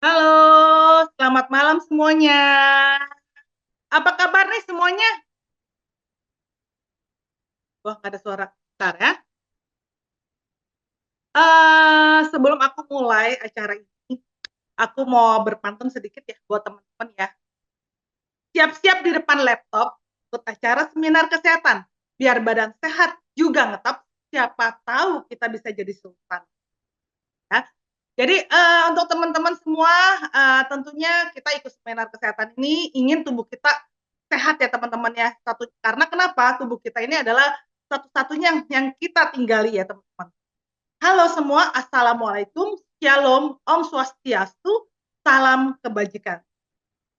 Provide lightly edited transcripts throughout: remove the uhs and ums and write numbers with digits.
Halo, selamat malam semuanya. Apa kabar nih semuanya? Wah, nggak ada suara. Bentar ya. Sebelum aku mulai acara ini, aku mau berpantun sedikit ya buat teman-teman ya. Siap-siap di depan laptop, ikut acara seminar kesehatan. Biar badan sehat juga ngetop, siapa tahu kita bisa jadi sultan. Ya. Jadi untuk teman-teman semua, tentunya kita ikut seminar kesehatan ini ingin tubuh kita sehat ya teman-teman ya. Karena kenapa? Tubuh kita ini adalah satu-satunya yang kita tinggali ya teman-teman. Halo semua, assalamualaikum, shalom, om swastiastu, salam kebajikan.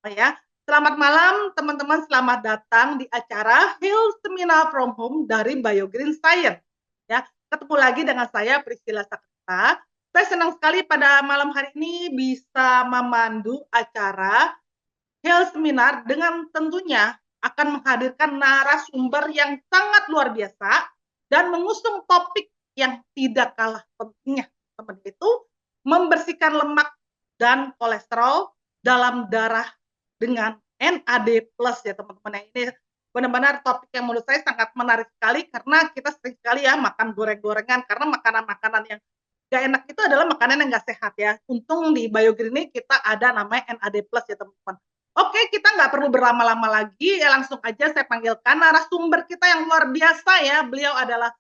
Oh ya, selamat malam teman-teman, selamat datang di acara Health Seminar from Home dari BioGreen Science. Ya, ketemu lagi dengan saya Priscilla Sakrita. Saya senang sekali pada malam hari ini bisa memandu acara Health Seminar dengan tentunya akan menghadirkan narasumber yang sangat luar biasa dan mengusung topik yang tidak kalah pentingnya. Teman itu membersihkan lemak dan kolesterol dalam darah dengan NAD plus ya teman-teman. Ini benar-benar topik yang menurut saya sangat menarik sekali karena kita sering sekali ya makan goreng-gorengan karena makanan-makanan yang gak enak itu adalah makanan yang gak sehat ya. Untung di BioGreen ini kita ada namanya NAD plus ya teman-teman. Oke, kita nggak perlu berlama-lama lagi, ya langsung aja saya panggilkan narasumber kita yang luar biasa ya. Beliau adalah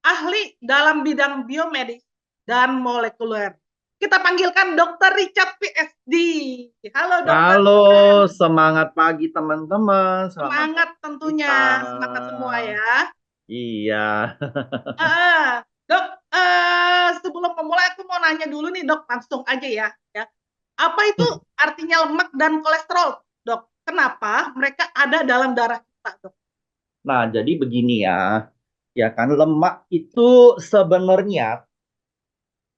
ahli dalam bidang biomedis dan molekuler. Kita panggilkan Dr. Richard PhD. Halo dokter. Halo, semangat pagi teman-teman. Selamat Semangat tentunya, beraktivitas. semangat semua ya. Iya. Dok, sebelum memulai aku mau nanya dulu nih dok, langsung aja ya. Ya. Apa itu artinya lemak dan kolesterol, dok? Kenapa mereka ada dalam darah kita, dok? Nah, jadi begini ya. Ya kan lemak itu sebenarnya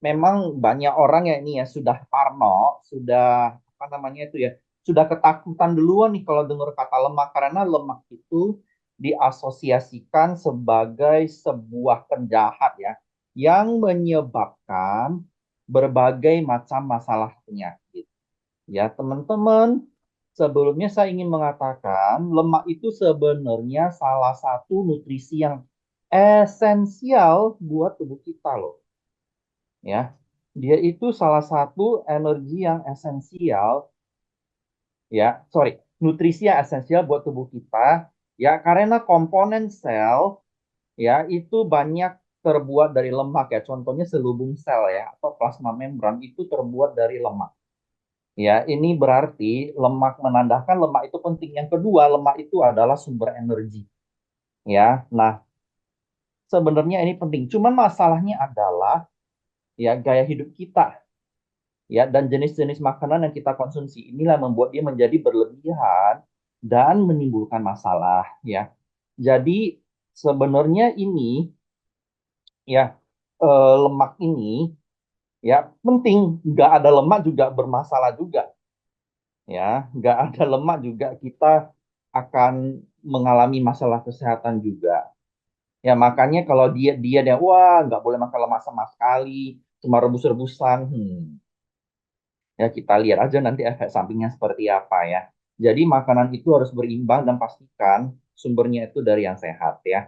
memang banyak orang ya ini ya sudah parno, sudah apa namanya itu ya, sudah ketakutan duluan nih kalau dengar kata lemak karena lemak itu diasosiasikan sebagai sebuah penjahat ya yang menyebabkan berbagai macam masalah penyakit. Ya, teman-teman, sebelumnya saya ingin mengatakan lemak itu sebenarnya salah satu nutrisi yang esensial buat tubuh kita loh ya. Dia itu salah satu energi yang esensial, ya, sorry, nutrisi yang esensial buat tubuh kita, ya, karena komponen sel, ya, itu banyak terbuat dari lemak ya. Contohnya selubung sel ya, atau plasma membran itu terbuat dari lemak. Ya, ini berarti lemak menandakan lemak itu penting. Yang kedua, lemak itu adalah sumber energi. Ya, nah sebenarnya ini penting. Cuman masalahnya adalah ya gaya hidup kita ya dan jenis-jenis makanan yang kita konsumsi inilah membuat dia menjadi berlebihan dan menimbulkan masalah ya. Jadi sebenarnya ini ya lemak ini ya penting, nggak ada lemak juga bermasalah juga ya, nggak ada lemak juga kita akan mengalami masalah kesehatan juga. Ya makanya kalau dia wah nggak boleh makan lemak sama sekali, cuma rebus-rebusan. Ya, kita lihat aja nanti efek sampingnya seperti apa ya. Jadi makanan itu harus berimbang dan pastikan sumbernya itu dari yang sehat ya.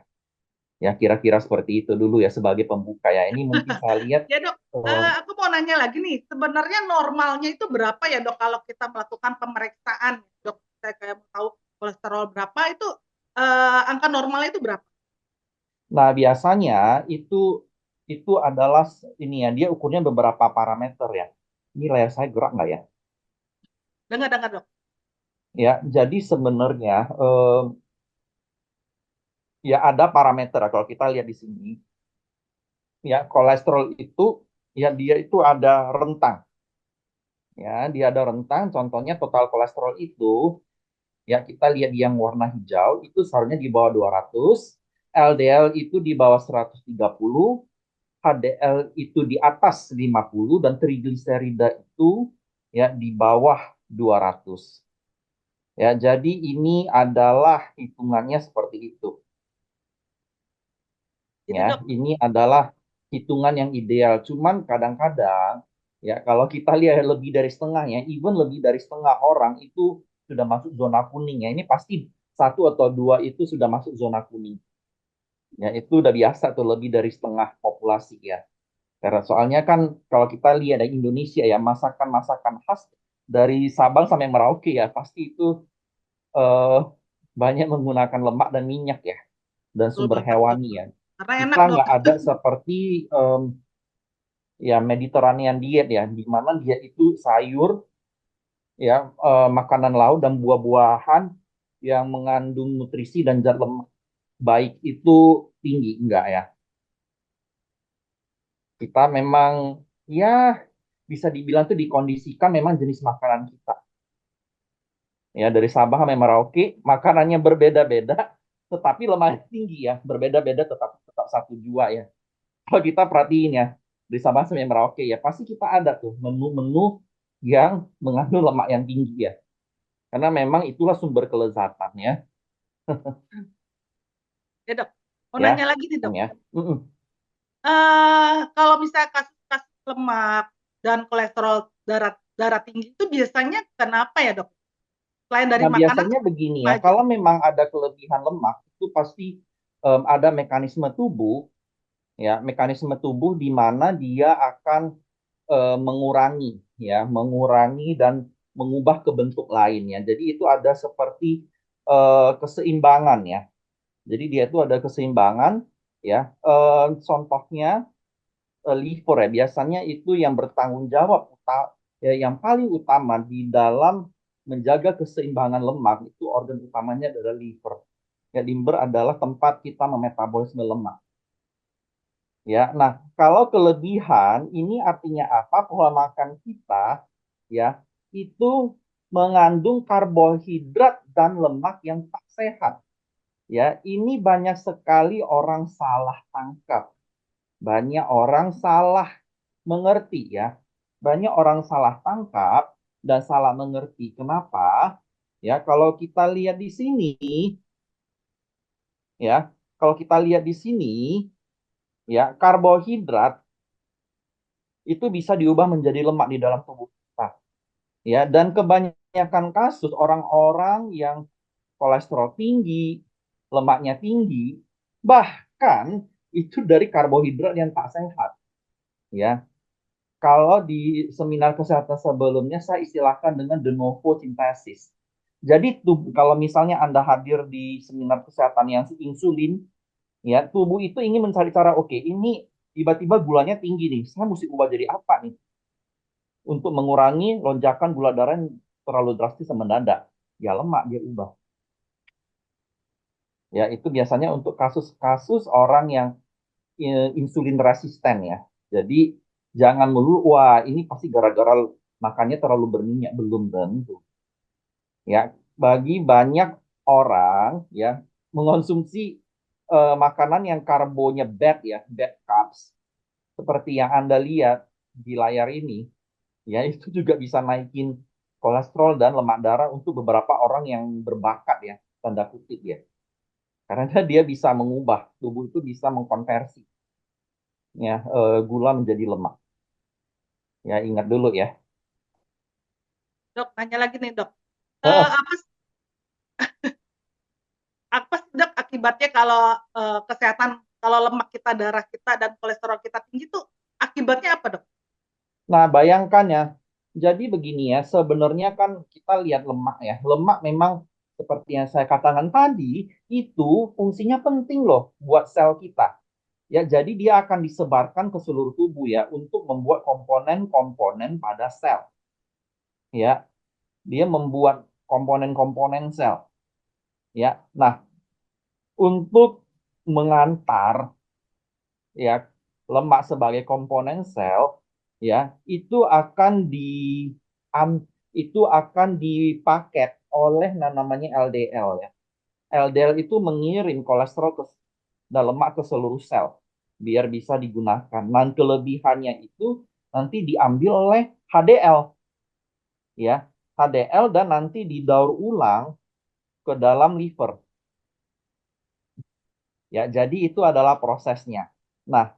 Ya, kira-kira seperti itu dulu ya sebagai pembuka ya. Ini mungkin saya lihat Ya dok, eh, aku mau nanya lagi nih, sebenarnya normalnya itu berapa ya dok kalau kita melakukan pemeriksaan, dok? Saya kayak mau tahu kolesterol berapa itu, angka normalnya itu berapa? nah biasanya itu adalah ini ya, dia ukurnya beberapa parameter ya. Ini layar saya gerak nggak ya? Dengar-dengar dok. Ya, jadi sebenarnya ya ada parameter ya, kalau kita lihat di sini ya kolesterol itu ya dia itu ada rentang. Ya, dia ada rentang, contohnya total kolesterol itu, ya kita lihat yang warna hijau, itu seharusnya di bawah 200, LDL itu di bawah 130, HDL itu di atas 50, dan trigliserida itu ya di bawah 200. Ya, jadi ini adalah hitungannya seperti itu. Jadi Ya, dok, ini adalah hitungan yang ideal. Cuman kadang-kadang Ya, kalau kita lihat lebih dari setengahnya, even lebih dari setengah orang itu sudah masuk zona kuning ya. Ini pasti satu atau dua itu sudah masuk zona kuning. Ya, itu udah biasa tuh lebih dari setengah populasi ya. Karena soalnya kan kalau kita lihat dari Indonesia ya, masakan-masakan khas dari Sabang sampai Merauke ya, pasti itu eh, banyak menggunakan lemak dan minyak ya, dan Betul sumber banget dok. hewani ya. Karena Kita enak dok. nggak ada seperti ya Mediterranean diet ya, di mana dia itu sayur ya, makanan laut dan buah-buahan yang mengandung nutrisi dan zat lemak baik itu tinggi enggak ya. Kita memang ya bisa dibilang tuh dikondisikan memang jenis makanan kita. Ya dari Sabah sampai Merauke makanannya berbeda-beda tetapi lemaknya tinggi ya, berbeda-beda tetap tetap satu jua ya. Kalau kita perhatiin ya di Sabah sampai Merauke ya pasti kita ada tuh menu-menu yang mengandung lemak yang tinggi ya. Karena memang itulah sumber kelezatan Ya dok. Mau ya. nanya lagi nih dok. Ya. Mm-mm. Kalau misalnya kasus-kasus lemak dan kolesterol darah darah tinggi itu biasanya kenapa ya dok? Selain dari Nah, makanan biasanya begini apa ya, aja? kalau memang ada kelebihan lemak, itu pasti ada mekanisme tubuh, ya, mekanisme tubuh di mana dia akan mengurangi, ya, mengurangi dan mengubah ke bentuk lainnya. Jadi itu ada seperti keseimbangan ya. Jadi dia itu ada keseimbangan, ya. Contohnya liver ya, biasanya itu yang bertanggung jawab ya, yang paling utama di dalam menjaga keseimbangan lemak itu organ utamanya adalah liver. Ya, liver adalah tempat kita memetabolisme lemak. Ya, nah kalau kelebihan ini artinya apa? Pola makan kita ya itu mengandung karbohidrat dan lemak yang tak sehat. Ya, ini banyak sekali orang salah tangkap. Banyak orang salah mengerti ya. Banyak orang salah tangkap dan salah mengerti. Kenapa? Ya, kalau kita lihat di sini ya, kalau kita lihat di sini ya, karbohidrat itu bisa diubah menjadi lemak di dalam tubuh kita. Ya, dan kebanyakan kasus orang-orang yang kolesterol tinggi, lemaknya tinggi, bahkan itu dari karbohidrat yang tak sehat. Ya, kalau di seminar kesehatan sebelumnya saya istilahkan dengan de novo sintesis. Jadi kalau misalnya Anda hadir di seminar kesehatan yang insulin, ya tubuh itu ingin mencari cara, oke, ini tiba-tiba gulanya tinggi nih, saya mesti ubah jadi apa nih untuk mengurangi lonjakan gula darah yang terlalu drastis dan mendadak. Ya lemak dia ubah. Ya itu biasanya untuk kasus-kasus orang yang insulin resisten ya. Jadi jangan melulu, wah ini pasti gara-gara makannya terlalu berminyak, belum tentu. Ya, bagi banyak orang ya mengonsumsi makanan yang karbonya bad ya, bad carbs, seperti yang Anda lihat di layar ini, ya itu juga bisa naikin kolesterol dan lemak darah untuk beberapa orang yang berbakat ya, tanda kutip ya. Karena dia bisa mengubah, tubuh itu bisa mengkonversi ya gula menjadi lemak. Ya, ingat dulu ya. Dok, nanya lagi nih dok. Heeh. Apa apa sih dok akibatnya kalau kesehatan kalau lemak kita, darah kita dan kolesterol kita tinggi tuh akibatnya apa dok? Nah, bayangkan ya. Jadi begini ya, sebenarnya kan kita lihat lemak ya. Lemak memang seperti yang saya katakan tadi, itu fungsinya penting loh buat sel kita. Ya, jadi dia akan disebarkan ke seluruh tubuh ya untuk membuat komponen-komponen pada sel. Ya, dia membuat komponen-komponen sel. Ya, nah untuk mengantar ya lemak sebagai komponen sel ya itu akan itu akan dipaket oleh namanya LDL ya. LDL itu mengirim kolesterol dan lemak ke seluruh sel biar bisa digunakan. Dan kelebihannya itu nanti diambil oleh HDL ya. HDL dan nanti didaur ulang ke dalam liver ya. Jadi itu adalah prosesnya. Nah,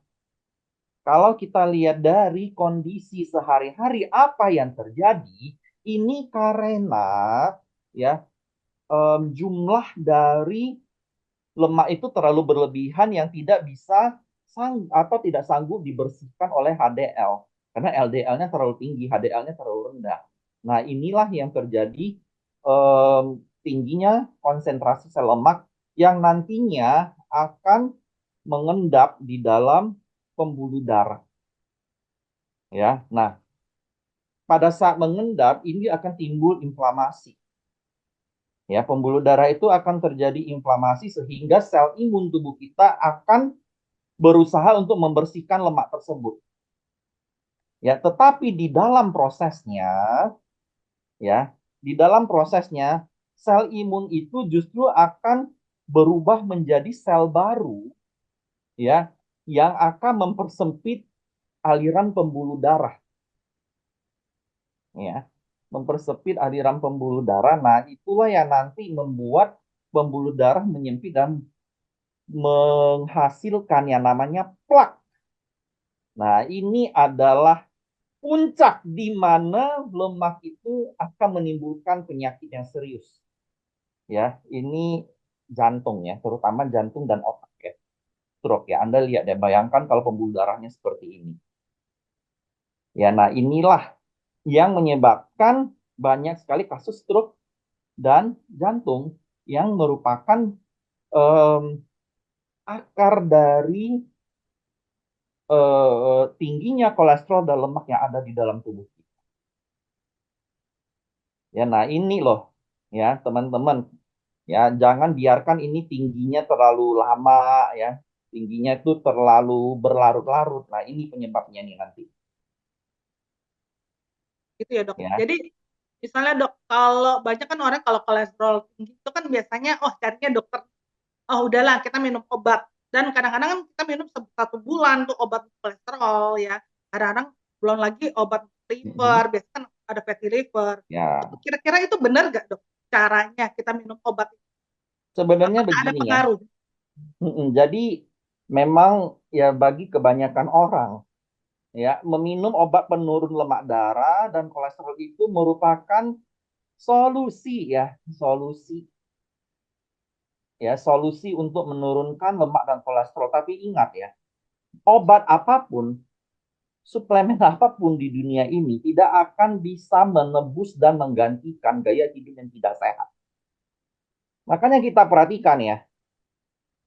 Kalau kita lihat dari kondisi sehari-hari apa yang terjadi, ini karena ya jumlah dari lemak itu terlalu berlebihan yang tidak bisa atau tidak sanggup dibersihkan oleh HDL. Karena LDL-nya terlalu tinggi, HDL-nya terlalu rendah. Nah, inilah yang terjadi tingginya konsentrasi sel lemak yang nantinya akan mengendap di dalam pembuluh darah. Ya, nah pada saat mengendap ini akan timbul inflamasi. Ya, pembuluh darah itu akan terjadi inflamasi sehingga sel imun tubuh kita akan berusaha untuk membersihkan lemak tersebut. Ya, tetapi di dalam prosesnya sel imun itu justru akan berubah menjadi sel baru ya yang akan mempersempit aliran pembuluh darah ya. Mempersempit aliran pembuluh darah. Nah, itulah yang nanti membuat pembuluh darah menyempit dan menghasilkan yang namanya plak. Nah, ini adalah puncak di mana lemak itu akan menimbulkan penyakit yang serius. Ya, ini jantung ya, terutama jantung dan otak ya. Stroke ya. Anda lihat ya, bayangkan kalau pembuluh darahnya seperti ini. Ya, nah inilah yang menyebabkan banyak sekali kasus stroke dan jantung yang merupakan akar dari tingginya kolesterol dan lemak yang ada di dalam tubuh kita. Ya, nah ini loh ya teman-teman. Ya, jangan biarkan ini tingginya terlalu lama ya. Tingginya itu terlalu berlarut-larut. Nah, ini penyebabnya nih nanti. Gitu ya dok. Ya. Jadi misalnya dok, kalau banyak kan orang kalau kolesterol tinggi itu kan biasanya carinya dokter, udahlah kita minum obat. Dan kadang-kadang kan kita minum 1 bulan tuh obat kolesterol ya. Kadang-kadang belum lagi obat liver, biasanya kan ada fatty liver. Ya, Itu kira-kira itu benar nggak dok caranya kita minum obat? sebenarnya Apakah ada begini ya. pengaruh? Jadi memang ya bagi kebanyakan orang ya meminum obat penurun lemak darah dan kolesterol itu merupakan solusi ya, solusi untuk menurunkan lemak dan kolesterol. Tapi ingat ya, obat apapun, suplemen apapun di dunia ini tidak akan bisa menebus dan menggantikan gaya hidup yang tidak sehat. Makanya kita perhatikan ya,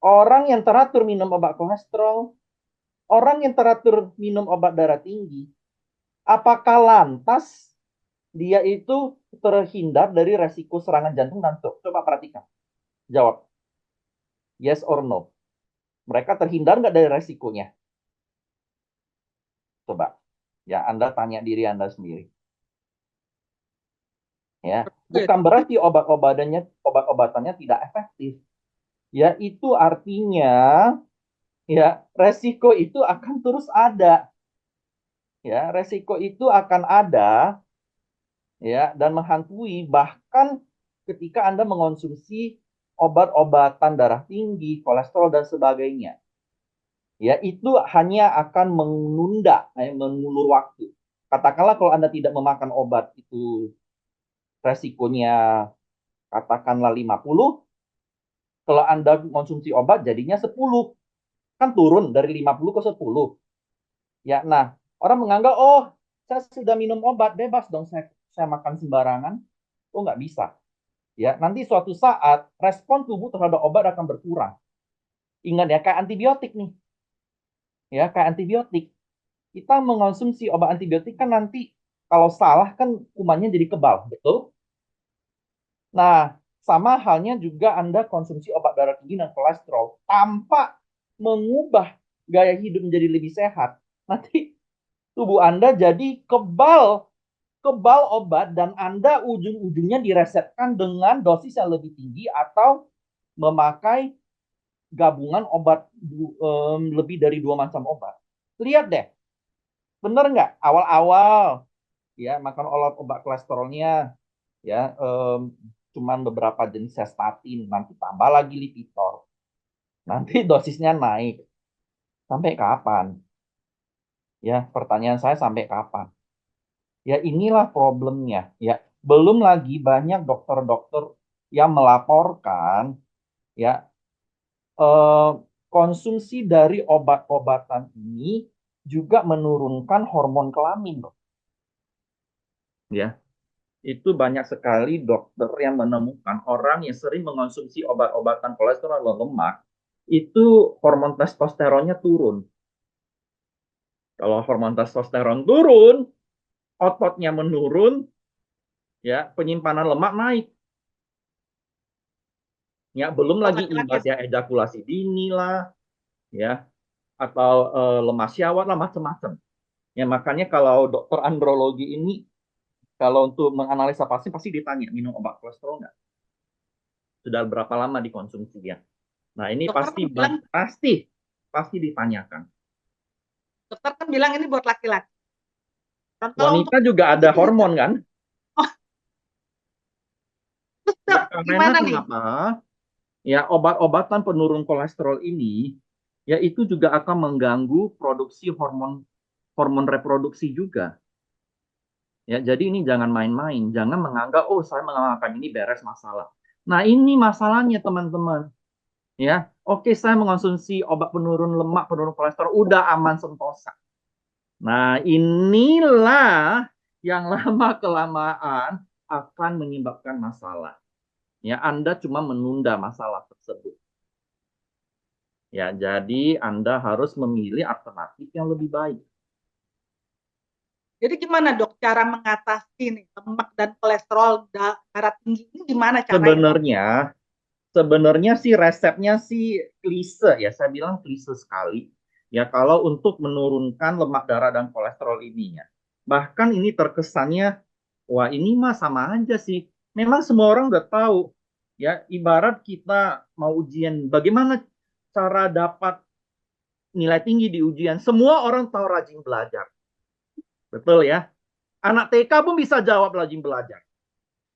orang yang teratur minum obat kolesterol, orang yang teratur minum obat darah tinggi, apakah lantas dia itu terhindar dari resiko serangan jantung dan stroke? Coba perhatikan. Jawab. Yes or no. Mereka terhindar nggak dari resikonya? Coba. Ya, Anda tanya diri Anda sendiri. Ya, bukan berarti obat-obatannya tidak efektif. Ya, itu artinya ya resiko itu akan terus ada. Ya, resiko itu akan ada ya dan menghantui bahkan ketika Anda mengonsumsi obat-obatan darah tinggi, kolesterol dan sebagainya. Ya, itu hanya akan menunda, mengulur waktu. Katakanlah kalau Anda tidak memakan obat itu resikonya katakanlah 50, kalau Anda konsumsi obat jadinya 10. Kan turun dari 50 ke 10. Ya, nah, orang menganggap, oh, saya sudah minum obat, bebas dong saya makan sembarangan. Oh, nggak bisa. Ya, nanti suatu saat respon tubuh terhadap obat akan berkurang. Ingat ya, kayak antibiotik nih. Ya, kayak antibiotik. Kita mengonsumsi obat antibiotik kan nanti kalau salah kan kumannya jadi kebal, betul? Nah, sama halnya juga Anda konsumsi obat darah tinggi dan kolesterol tanpa mengubah gaya hidup menjadi lebih sehat. Nanti tubuh Anda jadi kebal, kebal obat dan Anda ujung-ujungnya diresepkan dengan dosis yang lebih tinggi atau memakai gabungan obat lebih dari 2 macam obat. Lihat deh, bener nggak? Awal-awal ya makan obat kolesterolnya ya cuman beberapa jenis statin, nanti tambah lagi Lipitor, nanti dosisnya naik sampai kapan Ya, pertanyaan saya sampai kapan? Ya, inilah problemnya. Ya, belum lagi banyak dokter-dokter yang melaporkan ya eh, konsumsi dari obat-obatan ini juga menurunkan hormon kelamin, loh. Ya, itu banyak sekali dokter yang menemukan orang yang sering mengonsumsi obat-obatan kolesterol dan lemak, itu hormon testosteronnya turun. Kalau hormon testosteron turun, ototnya menurun, ya penyimpanan lemak naik. Ya, belum Buat lagi laki-laki ya. imbasnya ejakulasi dini lah, ya, atau lemas syahwat lah, macam-macam. Ya, makanya kalau dokter andrologi ini, kalau untuk menganalisa pasien, pasti ditanya, minum obat kolesterol nggak? Sudah berapa lama dikonsumsi ya? Nah, ini Dokter pasti kan bilang, pasti pasti ditanyakan. dokter kan bilang ini buat laki-laki. Dan kalau untuk Wanita juga itu ada bisa. hormon kan? Oh, terus Ya, dok, karena gimana nih? kenapa? Ya, obat-obatan penurun kolesterol ini, ya itu juga akan mengganggu produksi hormon hormon reproduksi juga. Ya, jadi ini jangan main-main, jangan menganggap oh saya mengamalkan ini beres masalah. Nah, ini masalahnya teman-teman. Ya, oke saya mengonsumsi obat penurun lemak, penurun kolesterol, udah aman sentosa. Nah, inilah yang lama kelamaan akan menyebabkan masalah. Ya, Anda cuma menunda masalah tersebut. Ya, jadi Anda harus memilih alternatif yang lebih baik. Jadi gimana dok cara mengatasi nih lemak dan kolesterol darah tinggi ini gimana caranya dok? Sebenarnya, sebenarnya sih resepnya sih klise ya. Saya bilang klise sekali. Ya, kalau untuk menurunkan lemak darah dan kolesterol ini ya. Bahkan ini terkesannya, wah ini mah sama aja sih. Memang semua orang udah tahu. Ya, ibarat kita mau ujian, bagaimana cara dapat nilai tinggi di ujian? Semua orang tahu rajin belajar. Betul ya? Anak TK pun bisa jawab rajin belajar.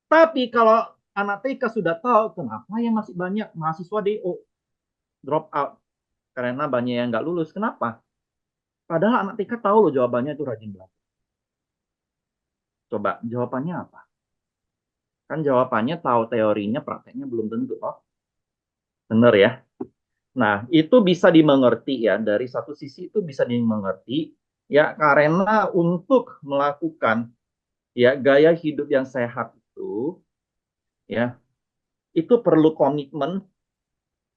Tapi kalau anak TK sudah tahu, kenapa ya masih banyak mahasiswa DO drop out? Karena banyak yang nggak lulus. Kenapa? Padahal anak TK tahu loh jawabannya itu rajin belajar. Coba jawabannya apa? Kan jawabannya tahu teorinya, prakteknya belum tentu. Oh, bener ya. Nah, itu bisa dimengerti ya. Dari satu sisi itu bisa dimengerti ya karena untuk melakukan ya gaya hidup yang sehat itu ya itu perlu komitmen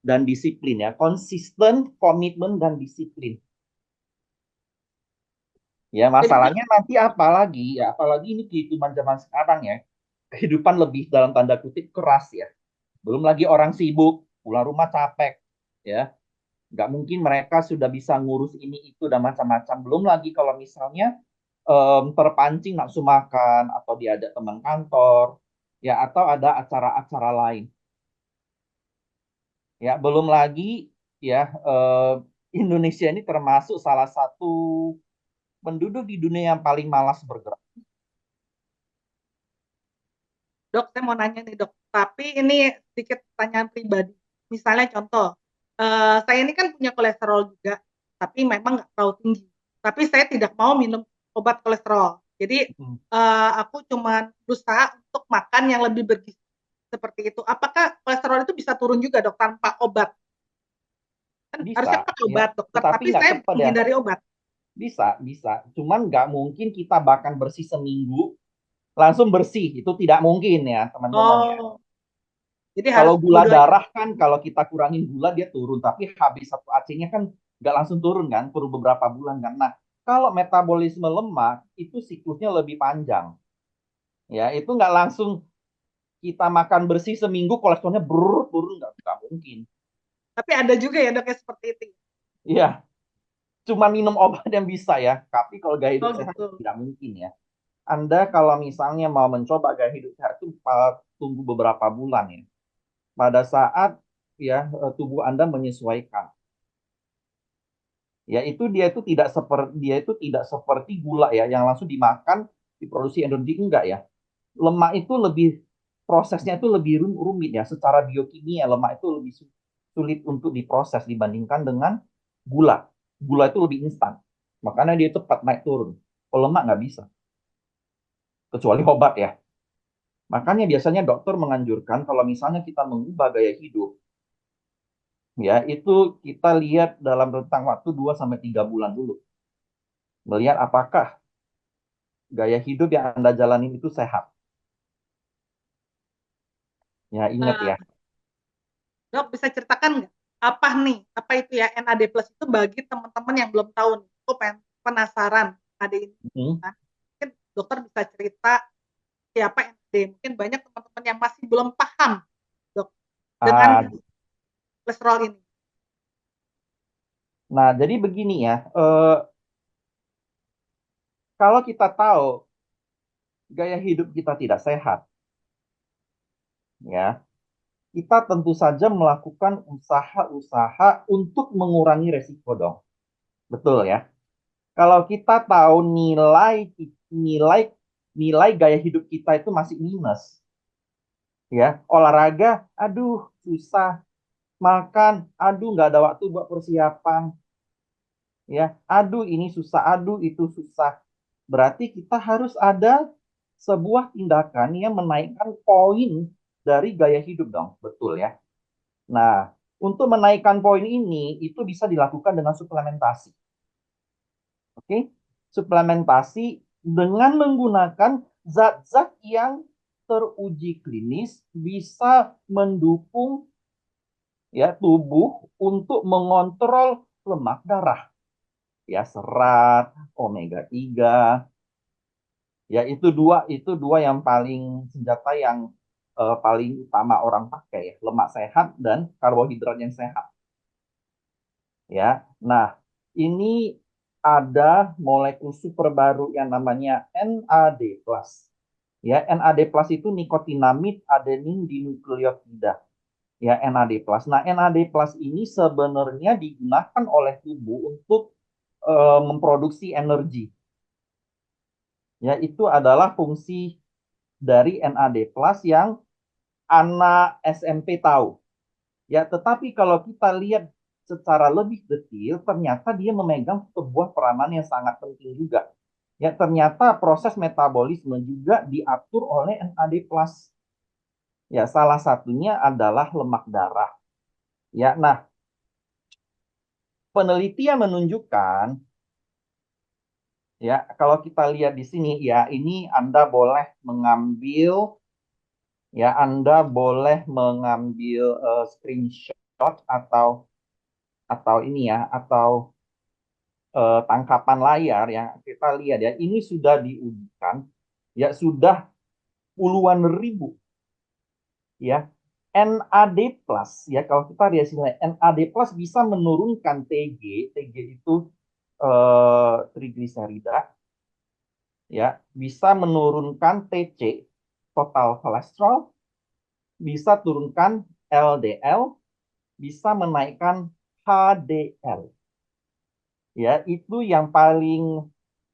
dan disiplin ya, konsisten, komitmen dan disiplin. Ya, Jadi dok, masalahnya nanti apalagi ya, apalagi ini kehidupan zaman sekarang ya, kehidupan lebih dalam tanda kutip keras ya. Belum lagi orang sibuk, pulang rumah capek, ya. Nggak mungkin mereka sudah bisa ngurus ini itu dan macam-macam. Belum lagi kalau misalnya terpancing nafsu makan atau diajak teman kantor, ya atau ada acara-acara lain. Ya, belum lagi ya Indonesia ini termasuk salah satu penduduk di dunia yang paling malas bergerak. dok saya mau nanya nih dok, tapi ini sedikit pertanyaan pribadi. Misalnya contoh, saya ini kan punya kolesterol juga, tapi memang nggak terlalu tinggi. Tapi saya tidak mau minum obat kolesterol. Jadi Hmm. aku cuma berusaha untuk makan yang lebih bergizi seperti itu. Apakah kolesterol itu bisa turun juga dok tanpa obat? Kan Bisa, harusnya pakai ya. obat dokter, Tetapi tapi nggak saya cepat ya. menghindari obat. Bisa, bisa. Cuman nggak mungkin kita bahkan bersih seminggu, langsung bersih. Itu tidak mungkin ya, teman-teman ya. Oh, jadi harus Kalau gula dua-duanya. darah kan, kalau kita kurangin gula, dia turun. Tapi habis satu AC-nya kan nggak langsung turun kan, perlu beberapa bulan kan. Nah, kalau metabolisme lemak, itu siklusnya lebih panjang. Ya, itu nggak langsung kita makan bersih seminggu, kolesterolnya turun, nggak mungkin. Tapi ada juga ya dok yang seperti itu. Iya, cuma minum obat yang bisa ya. Tapi kalau gaya hidup Oh sehat gitu. tidak mungkin ya. Anda kalau misalnya mau mencoba gaya hidup sehat itu tunggu beberapa bulan ya. Pada saat ya tubuh Anda menyesuaikan. Ya dia itu tidak seperti gula ya yang langsung dimakan diproduksi energi enggak ya. Lemak itu lebih prosesnya itu lebih rumit ya. Secara biokimia lemak itu lebih sulit untuk diproses dibandingkan dengan gula. Gula itu lebih instan. Makanya dia cepat naik turun. Kalau lemak nggak bisa, kecuali obat ya. Makanya biasanya dokter menganjurkan kalau misalnya kita mengubah gaya hidup, ya itu kita lihat dalam rentang waktu 2 sampai 3 bulan dulu. Melihat apakah gaya hidup yang Anda jalani itu sehat. Ya ingat ya. Eh, Dok, bisa ceritakan nggak apa nih, apa itu ya NAD plus itu bagi teman-teman yang belum tahu nih. Aku penasaran NAD ini. Hmm. Nah, mungkin dokter bisa cerita siapa NAD. Mungkin banyak teman-teman yang masih belum paham, dok, dengan Ah, kolesterol ini. nah, jadi begini ya. Kalau kita tahu gaya hidup kita tidak sehat, ya, kita tentu saja melakukan usaha-usaha untuk mengurangi resiko dong. Betul ya. Kalau kita tahu nilai nilai gaya hidup kita itu masih minus, ya, olahraga, aduh, susah, makan, aduh, nggak ada waktu buat persiapan, ya, aduh, ini susah, aduh, itu susah. Berarti kita harus ada sebuah tindakan yang menaikkan poin dari gaya hidup dong, betul ya. Nah, untuk menaikkan poin ini itu bisa dilakukan dengan suplementasi. Oke, suplementasi dengan menggunakan zat-zat yang teruji klinis bisa mendukung ya tubuh untuk mengontrol lemak darah, ya serat, omega 3. Ya itu dua yang paling senjata yang paling utama orang pakai ya, lemak sehat dan karbohidrat yang sehat. Ya. Nah, ini ada molekul super baru yang namanya NAD+. Ya, NAD+ itu nikotinamid adenin dinukleotida. Ya, NAD+. Nah, NAD+ ini sebenarnya digunakan oleh tubuh untuk memproduksi energi. Ya, itu adalah fungsi dari NAD+ yang anak SMP tahu. Ya, tetapi kalau kita lihat secara lebih detail, ternyata dia memegang sebuah peranan yang sangat penting juga. Ya, ternyata proses metabolisme juga diatur oleh NAD+. Ya, salah satunya adalah lemak darah. Ya, nah, penelitian menunjukkan ya, kalau kita lihat di sini ya, ini Anda boleh mengambil screenshot atau ini ya, atau tangkapan layar yang kita lihat ya, ini sudah diujikan, ya sudah puluhan ribu ya. NAD plus ya, kalau kita lihat sini NAD plus bisa menurunkan TG itu trigliserida ya, bisa menurunkan TC total kolesterol, bisa turunkan LDL, bisa menaikkan HDL. Ya, itu yang paling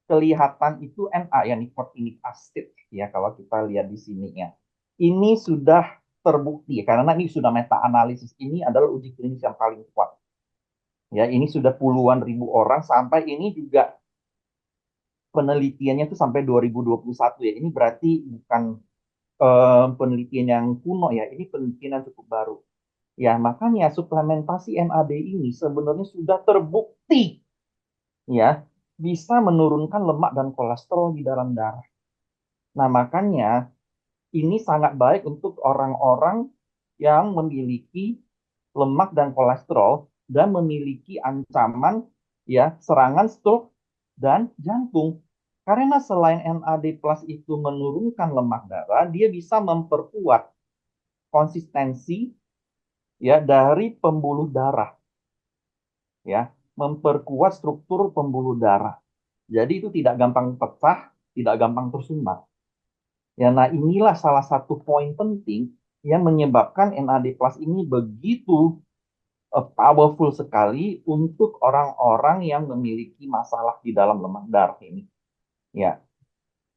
kelihatan itu Na ya, nikotinic acid ya, kalau kita lihat di sini ya. Ini sudah terbukti karena ini sudah meta analisis, ini adalah uji klinis yang paling kuat. Ya, ini sudah puluhan ribu orang, sampai ini juga penelitiannya itu sampai 2021 ya. Ini berarti bukan penelitian yang kuno ya, ini penelitian yang cukup baru. Ya, makanya suplementasi NAD ini sebenarnya sudah terbukti ya bisa menurunkan lemak dan kolesterol di dalam darah. Nah, makanya ini sangat baik untuk orang-orang yang memiliki lemak dan kolesterol dan memiliki ancaman ya serangan stroke dan jantung. Karena selain NAD plus itu menurunkan lemak darah, dia bisa memperkuat konsistensi ya dari pembuluh darah, ya, memperkuat struktur pembuluh darah. Jadi itu tidak gampang pecah, tidak gampang tersumbat. Ya, nah inilah salah satu poin penting yang menyebabkan NAD plus ini begitu powerful sekali untuk orang-orang yang memiliki masalah di dalam lemak darah ini. Ya,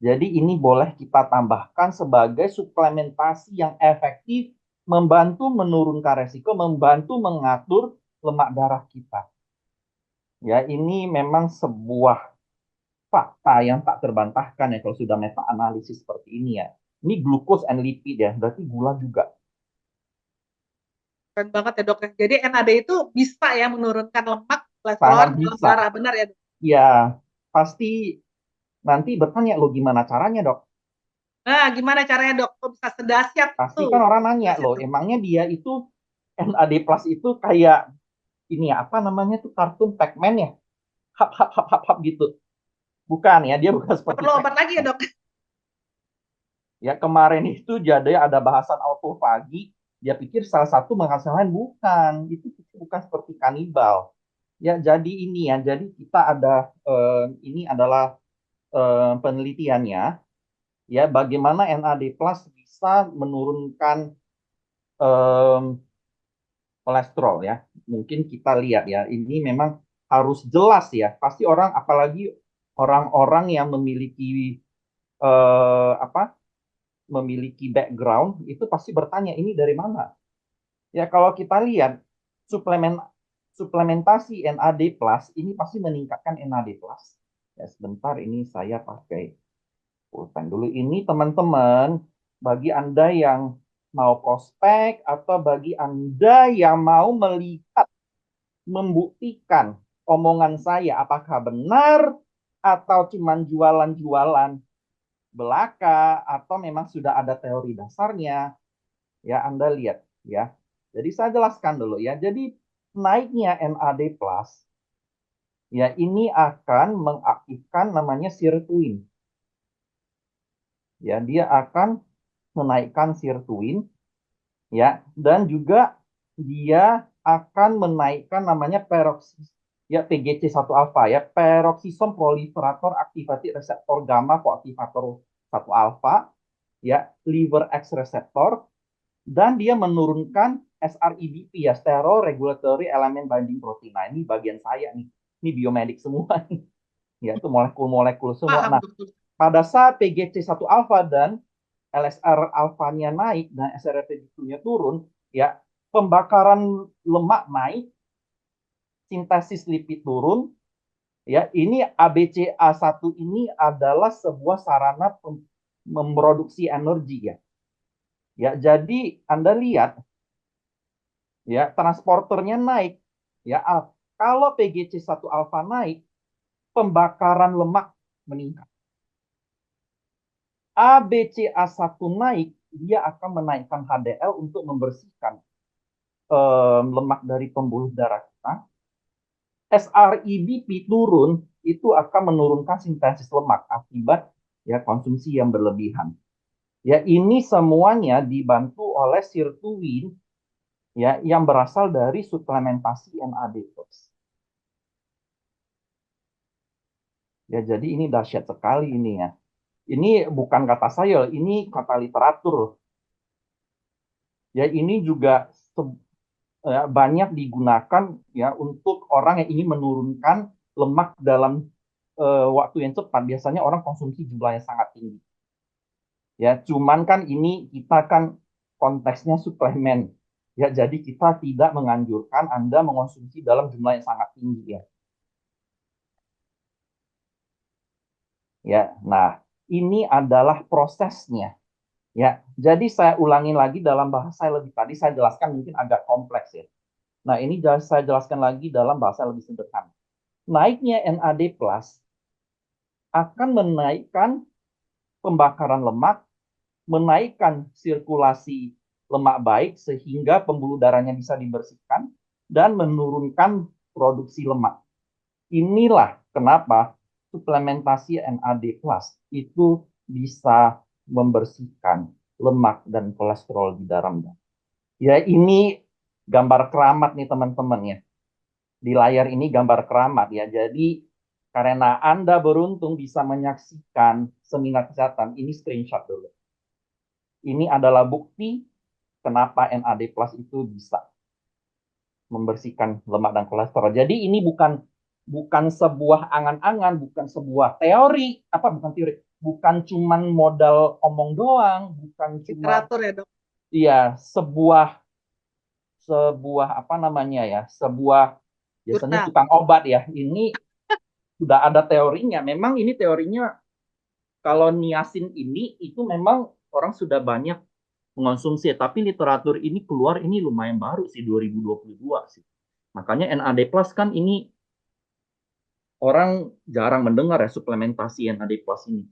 jadi ini boleh kita tambahkan sebagai suplementasi yang efektif, membantu menurunkan resiko, membantu mengatur lemak darah kita. Ya, ini memang sebuah fakta yang tak terbantahkan ya kalau sudah meta analisis seperti ini ya. Ini glucose and lipid ya, berarti gula juga. Keren banget ya dok ya. Jadi NAD itu bisa ya menurunkan lemak, Sangat kolesterol dalam bisa. darah, benar ya dok? Ya, pasti nanti bertanya lo gimana caranya dok? Nah, gimana caranya dok? Kok bisa sedahsyat Pasti itu? kan orang nanya Sedahsyat loh, dok. emangnya dia itu NAD plus itu kayak ini ya, apa namanya tuh kartun Pac-Man ya? Hap hap hap hap hap gitu. Bukan ya, dia bukan Nggak seperti perlu obat lagi ya Pac-Man. dok? Ya kemarin itu jadi ada bahasan autofagi, dia pikir salah satu menghasilkan bukan, itu bukan seperti kanibal. Ya jadi ini ya, jadi kita ada ini adalah penelitiannya ya bagaimana NAD plus bisa menurunkan eh, kolesterol ya. Mungkin kita lihat ya, ini memang harus jelas ya. Pasti orang apalagi orang-orang yang memiliki apa memiliki background itu pasti bertanya ini dari mana? Ya kalau kita lihat suplementasi NAD plus ini pasti meningkatkan NAD plus. Ya sebentar ini saya pakai pulpen dulu. Ini teman-teman bagi Anda yang mau prospek atau bagi Anda yang mau melihat membuktikan omongan saya apakah benar atau cuman jualan-jualan belaka atau memang sudah ada teori dasarnya. Ya, Anda lihat ya. Jadi saya jelaskan dulu ya. Jadi naiknya NAD plus ya ini akan mengaktifkan namanya sirtuin. Ya, dia akan menaikkan sirtuin ya dan juga dia akan menaikkan namanya peroksis ya PGC1 alfa ya peroxisome proliferator activated receptor gamma koaktivator 1 alfa ya liver X receptor dan dia menurunkan SREBP ya, Sterol Regulatory Element Binding Protein. Nah, ini bagian saya nih. Ini biomedik semua nih. Ya, itu molekul-molekul semua. Paham Nah, dokter. pada saat PGC1 alfa dan LSR alfanya naik dan SRPB2-nya turun, ya, pembakaran lemak naik, sintesis lipid turun, ya. Ini ABCA1 ini adalah sebuah sarana memproduksi energi ya. Ya, jadi Anda lihat ya transporternya naik ya kalau PGC1 alfa naik pembakaran lemak meningkat ABCA1 naik dia akan menaikkan HDL untuk membersihkan lemak dari pembuluh darah kita SREBP turun itu akan menurunkan sintesis lemak akibat ya konsumsi yang berlebihan ya ini semuanya dibantu oleh sirtuin ya yang berasal dari suplementasi NAD+. Ya, jadi ini dahsyat sekali ini ya. Ini bukan kata saya, ini kata literatur. Ya, ini juga ya, banyak digunakan ya untuk orang yang ingin menurunkan lemak dalam waktu yang cepat. Biasanya orang konsumsi jumlahnya sangat tinggi. Ya, cuman kan ini kita kan konteksnya suplemen. Ya, jadi kita tidak menganjurkan Anda mengonsumsi dalam jumlah yang sangat tinggi ya. Ya, nah ini adalah prosesnya. Ya, jadi saya ulangi lagi dalam bahasa yang lebih tadi saya jelaskan mungkin agak kompleks ya. Nah, ini saya jelaskan lagi dalam bahasa yang lebih sederhana. Naiknya NAD plus akan menaikkan pembakaran lemak, menaikkan sirkulasi lemak baik sehingga pembuluh darahnya bisa dibersihkan dan menurunkan produksi lemak. Inilah kenapa suplementasi NAD plus itu bisa membersihkan lemak dan kolesterol di dalam darah. Ya ini gambar keramat nih teman-teman ya. Di layar ini gambar keramat ya. Jadi karena Anda beruntung bisa menyaksikan seminar kesehatan, ini screenshot dulu. Ini adalah bukti kenapa NAD plus itu bisa membersihkan lemak dan kolesterol. Jadi ini bukan sebuah angan-angan, bukan sebuah teori, bukan teori, bukan cuman modal omong doang, bukan cuma Literatur ya dok. iya sebuah sebuah apa namanya ya, sebuah biasanya Jurnal. tukang obat ya. Ini sudah ada teorinya. Memang ini teorinya kalau niacin ini itu memang orang sudah banyak mengonsumsi, tapi literatur ini keluar ini lumayan baru sih 2022 sih. Makanya NAD plus kan ini orang jarang mendengar ya suplementasi NAD plus ini.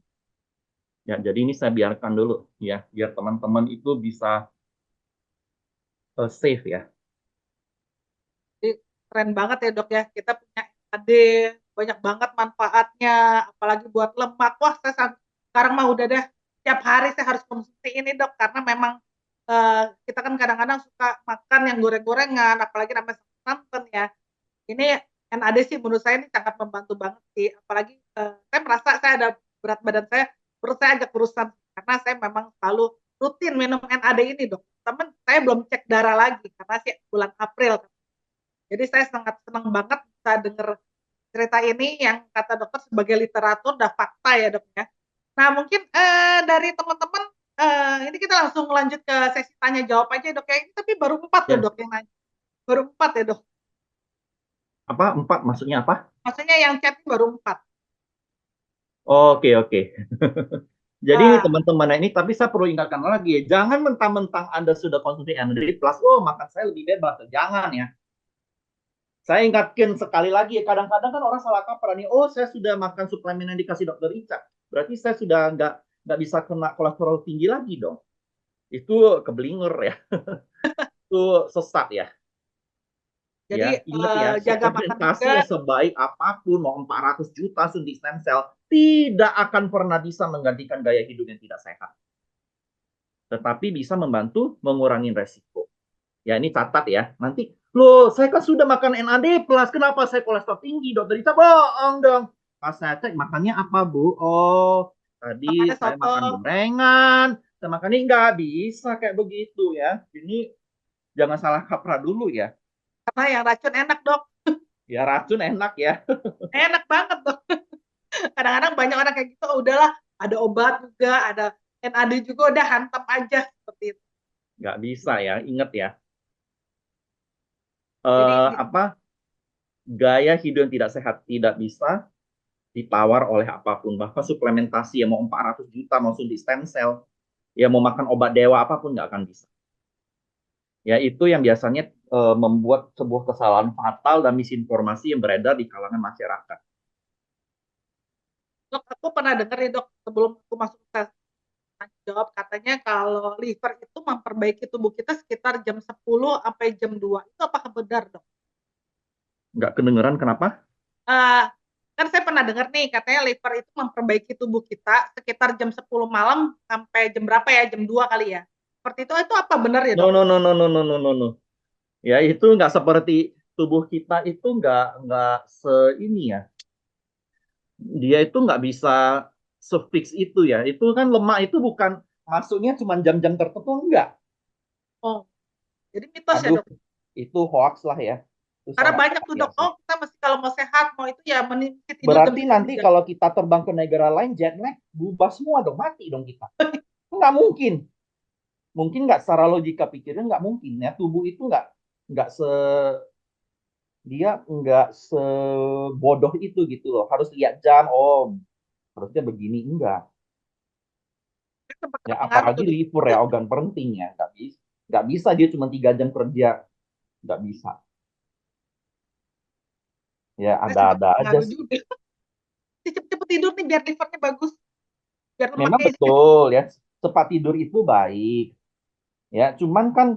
Ya, jadi ini saya biarkan dulu ya, biar teman-teman itu bisa safe ya. Jadi keren banget ya dok ya, kita punya AD, banyak banget manfaatnya, apalagi buat lemak. Wah, saya sekarang mah udah deh, tiap hari saya harus konsumsi ini dok, karena memang kita kan kadang-kadang suka makan yang goreng-gorengan, apalagi namanya santan ya. Ini NAD sih menurut saya ini sangat membantu banget sih, apalagi saya merasa saya ada berat badan saya, perut saya agak kurusan, karena saya memang selalu rutin minum NAD ini dok. Temen saya belum cek darah lagi, karena sih bulan April. Jadi saya sangat senang banget bisa dengar cerita ini yang kata dokter sebagai literatur dan fakta ya dok ya. Nah mungkin dari teman-teman ini kita langsung lanjut ke sesi tanya jawab aja dok ya. Ini tapi baru 4 tuh Ya, dok yang nanya. Baru 4 ya dok. apa empat maksudnya apa? Maksudnya yang chat baru 4. Oke, oke. Jadi ini Wah, teman-teman ini, tapi saya perlu ingatkan lagi ya, jangan mentang-mentang Anda sudah konsumsi Android Plus, oh makan saya lebih bebas. Jangan ya. Saya ingatkan sekali lagi, ya, kadang-kadang kan orang salah kaprah nih, oh saya sudah makan suplemen yang dikasih dokter Ica, berarti saya sudah nggak bisa kena kolesterol tinggi lagi dong. Itu keblinger ya, itu sesat ya. jadi Ya, ingat ya, jaga makan juga. suplementasi ya sebaik apapun, mau 400 juta suntik stem cell, tidak akan pernah bisa menggantikan gaya hidup yang tidak sehat. Tetapi bisa membantu mengurangi resiko. Ya, ini catat ya. Nanti, loh, saya kan sudah makan NAD plus, kenapa saya kolesterol tinggi? Dokter Dita bohong dong. Pas saya cek, makannya apa, Bu? Oh, tadi Makannya saya soto. makan gorengan, saya makan ini nggak bisa kayak begitu ya. Ini jangan salah kaprah dulu ya. Karena yang racun enak dok. Ya, racun enak ya. Enak banget dok. Kadang-kadang banyak orang kayak gitu, oh, udahlah ada obat juga, ada NAD juga, udah hantam aja seperti itu. Nggak bisa ya, ingat ya. Jadi Apa gaya hidup yang tidak sehat tidak bisa ditawar oleh apapun. Bahkan suplementasi yang mau 400 juta, mau suntik stem cell, ya mau makan obat dewa apapun nggak akan bisa. Ya itu yang biasanya membuat sebuah kesalahan fatal dan misinformasi yang beredar di kalangan masyarakat. dok, aku pernah dengar nih dok, sebelum aku masuk ke jawab, katanya kalau liver itu memperbaiki tubuh kita sekitar jam 10 sampai jam 2. Itu apakah benar dok? Nggak kedengeran kenapa? Uh, kan saya pernah dengar nih, katanya liver itu memperbaiki tubuh kita sekitar jam 10 malam sampai jam berapa ya, jam 2 kali ya. Seperti itu apa benar ya No, dok? no, no, no, no, no, no, no, no. Ya itu nggak seperti tubuh kita itu nggak se ini ya. Dia itu nggak bisa sefix itu ya. Itu kan lemak itu bukan masuknya cuma jam-jam tertentu enggak. Oh, jadi mitos ya Aduh, dok? itu hoax lah ya. Itu Karena sangat banyak hoax tuh ya dok, sih. oh kita mesti kalau mau sehat, mau itu ya mesti tidur jam Berarti segini nanti jam. kalau kita terbang ke negara lain, jet lag, berubah semua dong, mati dong kita. Nggak mungkin. Mungkin nggak secara logika pikirnya nggak mungkin ya. Tubuh itu nggak se dia nggak sebodoh itu gitu loh. Harus lihat jam, oh harusnya begini enggak. Saya sempat Ya terpengaruh apalagi tuh dok. liver ya organ penting ya, nggak bisa dia cuma 3 jam kerja, nggak bisa. Ya Saya sempat ada-ada aja terpengaruh sih. juga. Cepet-cepet tidur nih biar livernya bagus, biar Memang lemaknya isi. betul ya, cepat tidur itu baik. Ya, cuman kan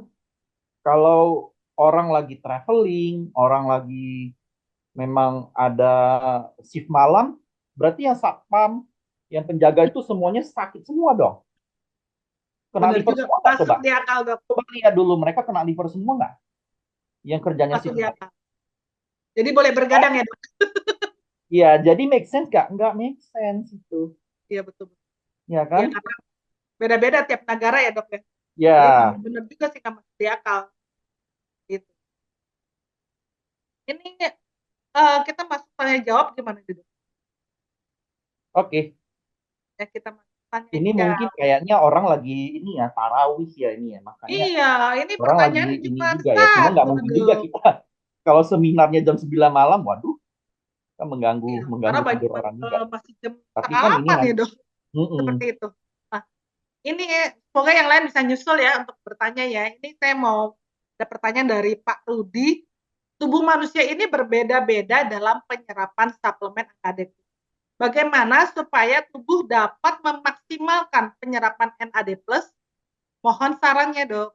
kalau orang lagi traveling, orang lagi memang ada shift malam, berarti yang satpam, yang penjaga itu semuanya sakit semua dong. Kena Bener liver juga, semua nggak coba? masuk di akal dok, Coba lihat dulu mereka kena liver semua nggak? Yang kerjanya masuk shift di malam. akal. Jadi boleh bergadang ya dok? Ya, jadi make sense nggak? Nggak make sense itu. Iya betul. Ya Iya kan? karena beda-beda tiap negara ya dok ya. Jadi memang Ya, bener juga sih nggak masuk di akal. Gitu. Ini kita masuk tanya jawab gimana nih dok? oke. Ya kita masuk tanya Ini mungkin jawab. kayaknya orang lagi ini ya, tarawih ya ini ya. Makanya Iya, ini orang lagi pertanyaan ini cuma juga ya. Cuma nggak satu mungkin juga dok. kita kalau seminarnya jam 9 malam, waduh, Kan mengganggu Iya, karena mengganggu tidur orang juga. masih jam Tapi setengah kan ini 8 ya, Dok, mm-mm. seperti itu. Nah, ini semoga yang lain bisa nyusul ya untuk bertanya ya. Ini saya mau ada pertanyaan dari Pak Rudi. Tubuh manusia ini berbeda-beda dalam penyerapan suplemen NAD+. Bagaimana supaya tubuh dapat memaksimalkan penyerapan NAD+? Mohon sarannya, Dok.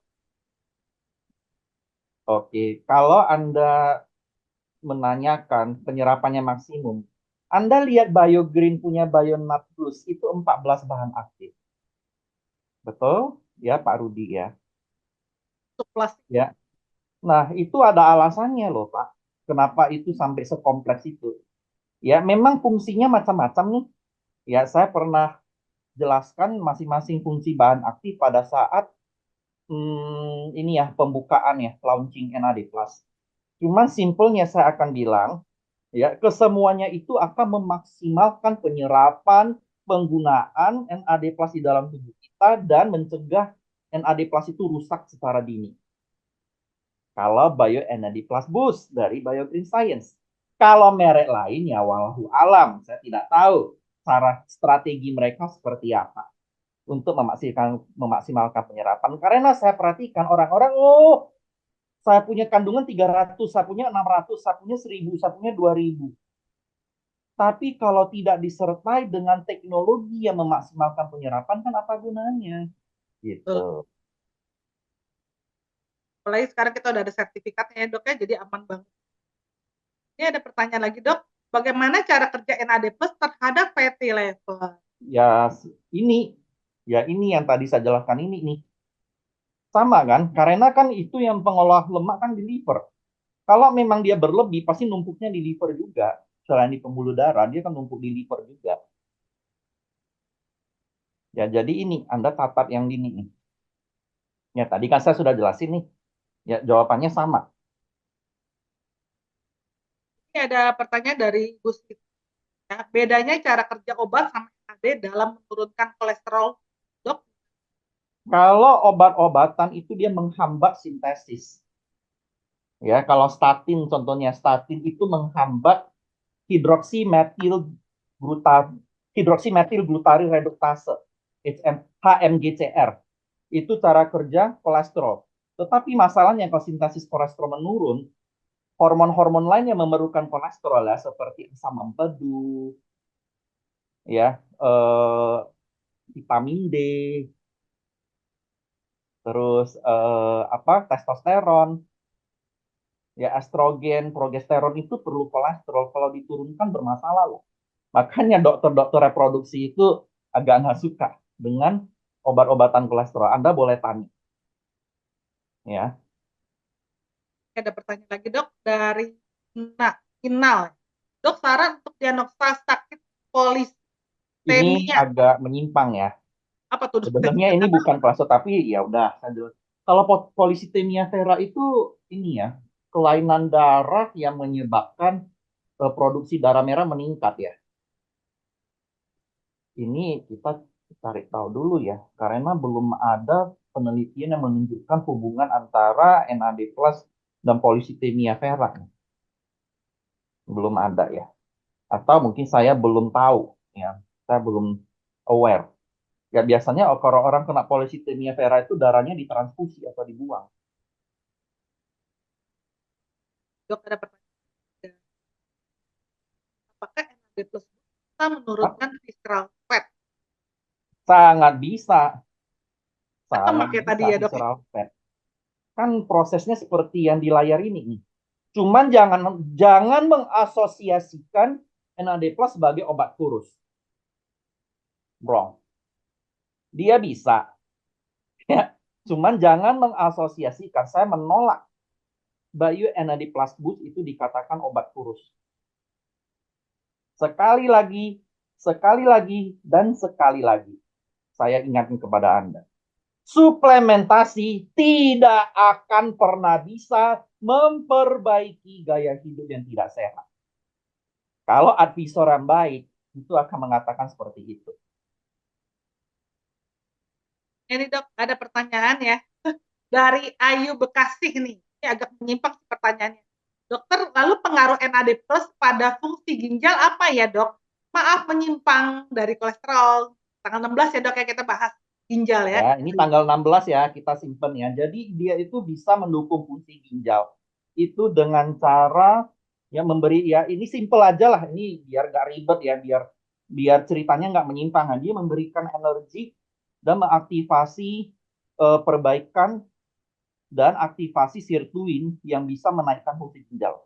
Oke, kalau Anda menanyakan penyerapannya maksimum, Anda lihat BioGreen punya BioNat Plus itu 14 bahan aktif. Betul? Ya, Pak Rudi ya. Untuk plastik. Ya. Nah, itu ada alasannya loh, Pak. Kenapa itu sampai sekompleks itu? Ya, memang fungsinya macam-macam nih. Ya, saya pernah jelaskan masing-masing fungsi bahan aktif pada saat ini ya pembukaan ya, launching NAD+. Cuman simpelnya saya akan bilang, ya, kesemuanya itu akan memaksimalkan penyerapan penggunaan NAD+ di dalam tubuh kita dan mencegah NAD+ itu rusak secara dini. Kalau BioNAD Plus Boost dari BioGreen Science. Kalau merek lain ya walau alam, saya tidak tahu cara strategi mereka seperti apa untuk memaksimalkan penyerapan. Karena saya perhatikan orang-orang, oh, saya punya kandungan 300, saya punya 600, saya punya 1000, saya punya 2000. Tapi kalau tidak disertai dengan teknologi yang memaksimalkan penyerapan, kan apa gunanya? Gitu. Apalagi sekarang kita udah ada sertifikatnya ya, Dok ya, jadi aman banget. Ini ada pertanyaan lagi, Dok. Bagaimana cara kerja NAD+ terhadap fatty liver? Ya ini, ya ini yang tadi saya jelaskan ini nih. Sama kan? Karena kan itu yang pengolah lemak kan di liver. Kalau memang dia berlebih, pasti numpuknya di liver juga. Selain di pembuluh darah, dia kan numpuk di liver juga. Ya, jadi ini Anda catat yang ini nih. Ya, tadi kan saya sudah jelasin nih. Ya, jawabannya sama. Ini ada pertanyaan dari Gus. Ya, bedanya cara kerja obat sama NAD dalam menurunkan kolesterol, Dok? Kalau obat-obatan itu dia menghambat sintesis. Ya, kalau statin contohnya statin itu menghambat hidroksimetil hidroksimetil reduktase HMGCR. Itu cara kerja kolesterol. Tetapi masalahnya kalau sintesis kolesterol menurun, hormon-hormon lain yang memerlukan kolesterol ya seperti asam empedu, ya, vitamin D, terus apa testosteron, ya estrogen, progesteron itu perlu kolesterol. Kalau diturunkan bermasalah loh. Makanya dokter-dokter reproduksi itu agak nggak suka dengan obat-obatan kolesterol. Anda boleh tanya, ya. Ada pertanyaan lagi, Dok, dari Inal. Dok, saran untuk diagnosa sakit Ini polistemia. agak menyimpang ya. Apa tuh, Dok? Sebenarnya ini bukan plaso, tapi ya udah. Kalau polisitemia vera itu ini ya, kelainan darah yang menyebabkan produksi darah merah meningkat ya. Ini kita cari tahu dulu ya, karena belum ada penelitian yang menunjukkan hubungan antara NAD+ dan polisitemia vera. Belum ada ya. Atau mungkin saya belum tahu ya. Saya belum aware. Ya biasanya kalau orang kena polisitemia vera itu darahnya ditransfusi atau dibuang. Dok, ada pertanyaan. Apakah NAD+ bisa Ah, menurunkan visceral fat? sangat bisa, Kan sangat lemak ya tadi bisa ya, Dok? visceral fat. Kan prosesnya seperti yang di layar ini nih. Cuman jangan mengasosiasikan NAD+ sebagai obat kurus. Wrong. Dia bisa. Ya. Cuman jangan mengasosiasikan. Saya menolak Bayu NAD+ Boost itu dikatakan obat kurus. Sekali lagi, dan sekali lagi. Saya ingatkan kepada Anda. Suplementasi tidak akan pernah bisa memperbaiki gaya hidup yang tidak sehat. Kalau advisor yang baik, itu akan mengatakan seperti itu. Ini, Dok, ada pertanyaan ya. Dari Ayu Bekasi nih. Ini agak menyimpang pertanyaannya. Dokter, lalu pengaruh NAD plus pada fungsi ginjal apa ya, Dok? Maaf menyimpang dari kolesterol. Tanggal 16 ya, Dok, ya kita bahas ginjal ya. Ya, ini tanggal 16 ya, kita simpen ya. Jadi dia itu bisa mendukung fungsi ginjal. Itu dengan cara ya memberi ya ini simple aja lah. Ini biar gak ribet ya, biar biar ceritanya nggak menyimpang. Nah, dia memberikan energi dan mengaktifasi perbaikan dan aktivasi sirtuin yang bisa menaikkan fungsi ginjal.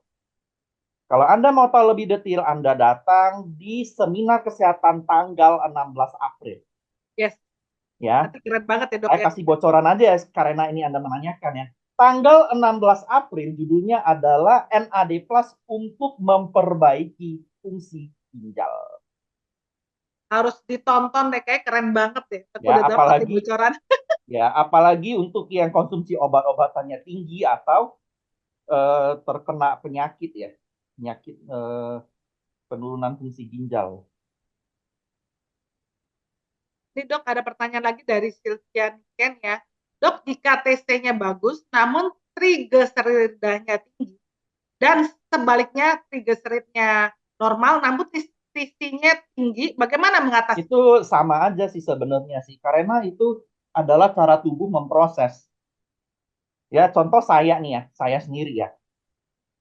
Kalau Anda mau tahu lebih detail, Anda datang di seminar kesehatan tanggal 16 April. Yes, Ya, nanti keren banget ya, Dok saya ya. kasih bocoran aja ya, karena ini Anda menanyakan ya. Tanggal 16 April judulnya adalah NAD Plus untuk memperbaiki fungsi ginjal. Harus ditonton deh, kayak keren banget deh. Aku Ya, udah dapat nih apalagi bocoran. apalagi untuk yang konsumsi obat-obatannya tinggi atau terkena penyakit ya, penyakit penurunan fungsi ginjal. Ini, Dok, ada pertanyaan lagi dari Sylvia Niken ya. Dok, jika TC-nya bagus, namun trigliseridanya tinggi, dan sebaliknya trigliseridnya normal, namun TC-nya tinggi, bagaimana mengatasi? Itu sama aja sih sebenarnya sih, karena itu adalah cara tubuh memproses. Ya, contoh saya nih ya, saya sendiri ya.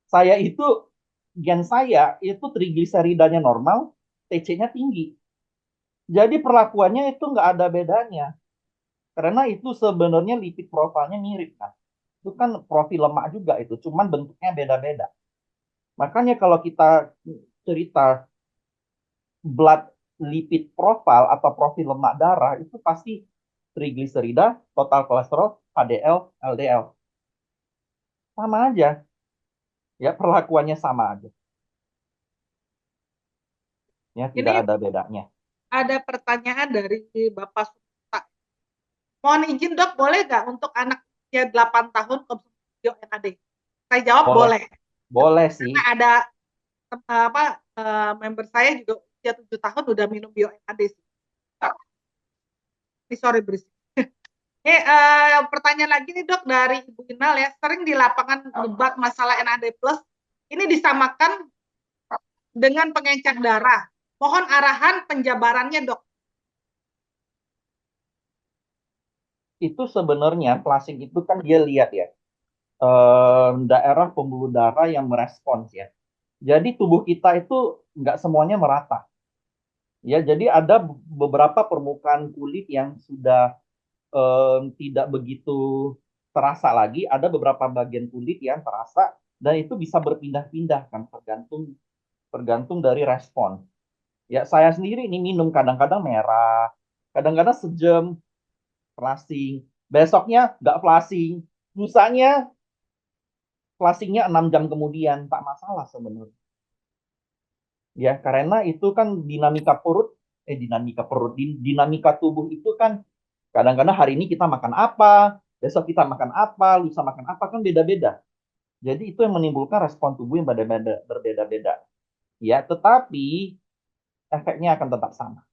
Saya itu gen saya itu trigliseridanya normal, TC-nya tinggi. Jadi perlakuannya itu nggak ada bedanya. Karena itu sebenarnya lipid profilnya mirip kan. Itu kan profil lemak juga itu, cuman bentuknya beda-beda. Makanya kalau kita cerita blood lipid profile atau profil lemak darah itu pasti trigliserida, total kolesterol, HDL, LDL. Sama aja. Ya, perlakuannya sama aja. Ya, tidak Ini ada bedanya. ada pertanyaan dari Bapak Suta. Mohon izin, Dok, boleh nggak untuk anak usia 8 tahun konsumsi bio NAD? Saya jawab Boleh, boleh. boleh sih. Karena ada member saya juga usia 7 tahun udah minum bio NAD. Ini sorry berisik. Pertanyaan lagi nih, Dok, dari Ibu Inal ya. Sering di lapangan debat masalah NAD plus. Ini disamakan dengan pengencer darah. Mohon arahan penjabarannya, Dok. Itu sebenarnya flushing itu kan dia lihat ya, daerah pembuluh darah yang merespons ya. Jadi tubuh kita itu nggak semuanya merata. Ya, jadi ada beberapa permukaan kulit yang sudah tidak begitu terasa lagi, ada beberapa bagian kulit yang terasa dan itu bisa berpindah-pindah kan tergantung tergantung dari respon. Ya, saya sendiri ini minum kadang-kadang merah, kadang-kadang sejam flashing, besoknya nggak flashing, lusanya flashingnya 6 jam kemudian, tak masalah sebenarnya. Ya, karena itu kan dinamika perut, dinamika tubuh itu kan kadang-kadang hari ini kita makan apa, besok kita makan apa, lusa makan apa kan beda-beda. Jadi itu yang menimbulkan respon tubuh yang berbeda-beda. Ya, tetapi efeknya akan tetap sama.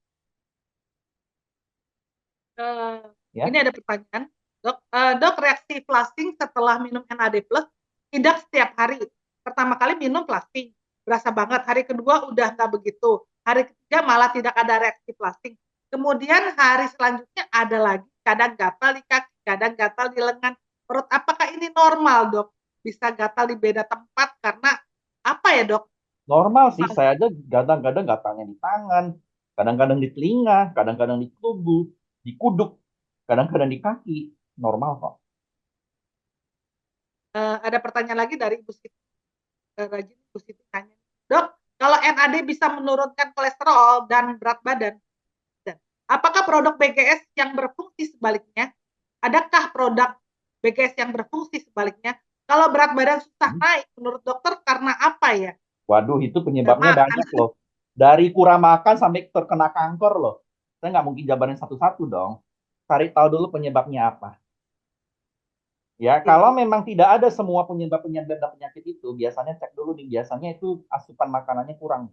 Uh, Ya, ini ada pertanyaan, Dok. Dok, reaksi flushing setelah minum NAD plus tidak setiap hari. Pertama kali minum flushing, berasa banget. Hari kedua udah nggak begitu. Hari ketiga malah tidak ada reaksi flushing. Kemudian hari selanjutnya ada lagi, kadang gatal di kaki, kadang gatal di lengan perut. Apakah ini normal, Dok? Bisa gatal di beda tempat karena apa ya, Dok? normal sih. Saya aja kadang-kadang gatalnya di tangan, kadang-kadang di telinga, kadang-kadang di tubuh, di kuduk, kadang-kadang di kaki. Normal kok. Ada pertanyaan lagi dari Ibu Siti. Rajin Ibu Siti tanya, Dok, kalau NAD bisa menurunkan kolesterol dan berat badan, apakah produk BGS yang berfungsi sebaliknya? Adakah produk BGS yang berfungsi sebaliknya? Kalau berat badan susah naik, menurut dokter karena apa ya? Waduh, itu Gak penyebabnya makan. banyak loh. Dari kurang makan sampai terkena kanker loh. Saya nggak mungkin jabarin satu-satu dong. Cari tahu dulu penyebabnya apa. Ya, kalau memang tidak ada semua penyebab-penyebab dan penyakit itu, biasanya cek dulu nih. Biasanya itu asupan makanannya kurang.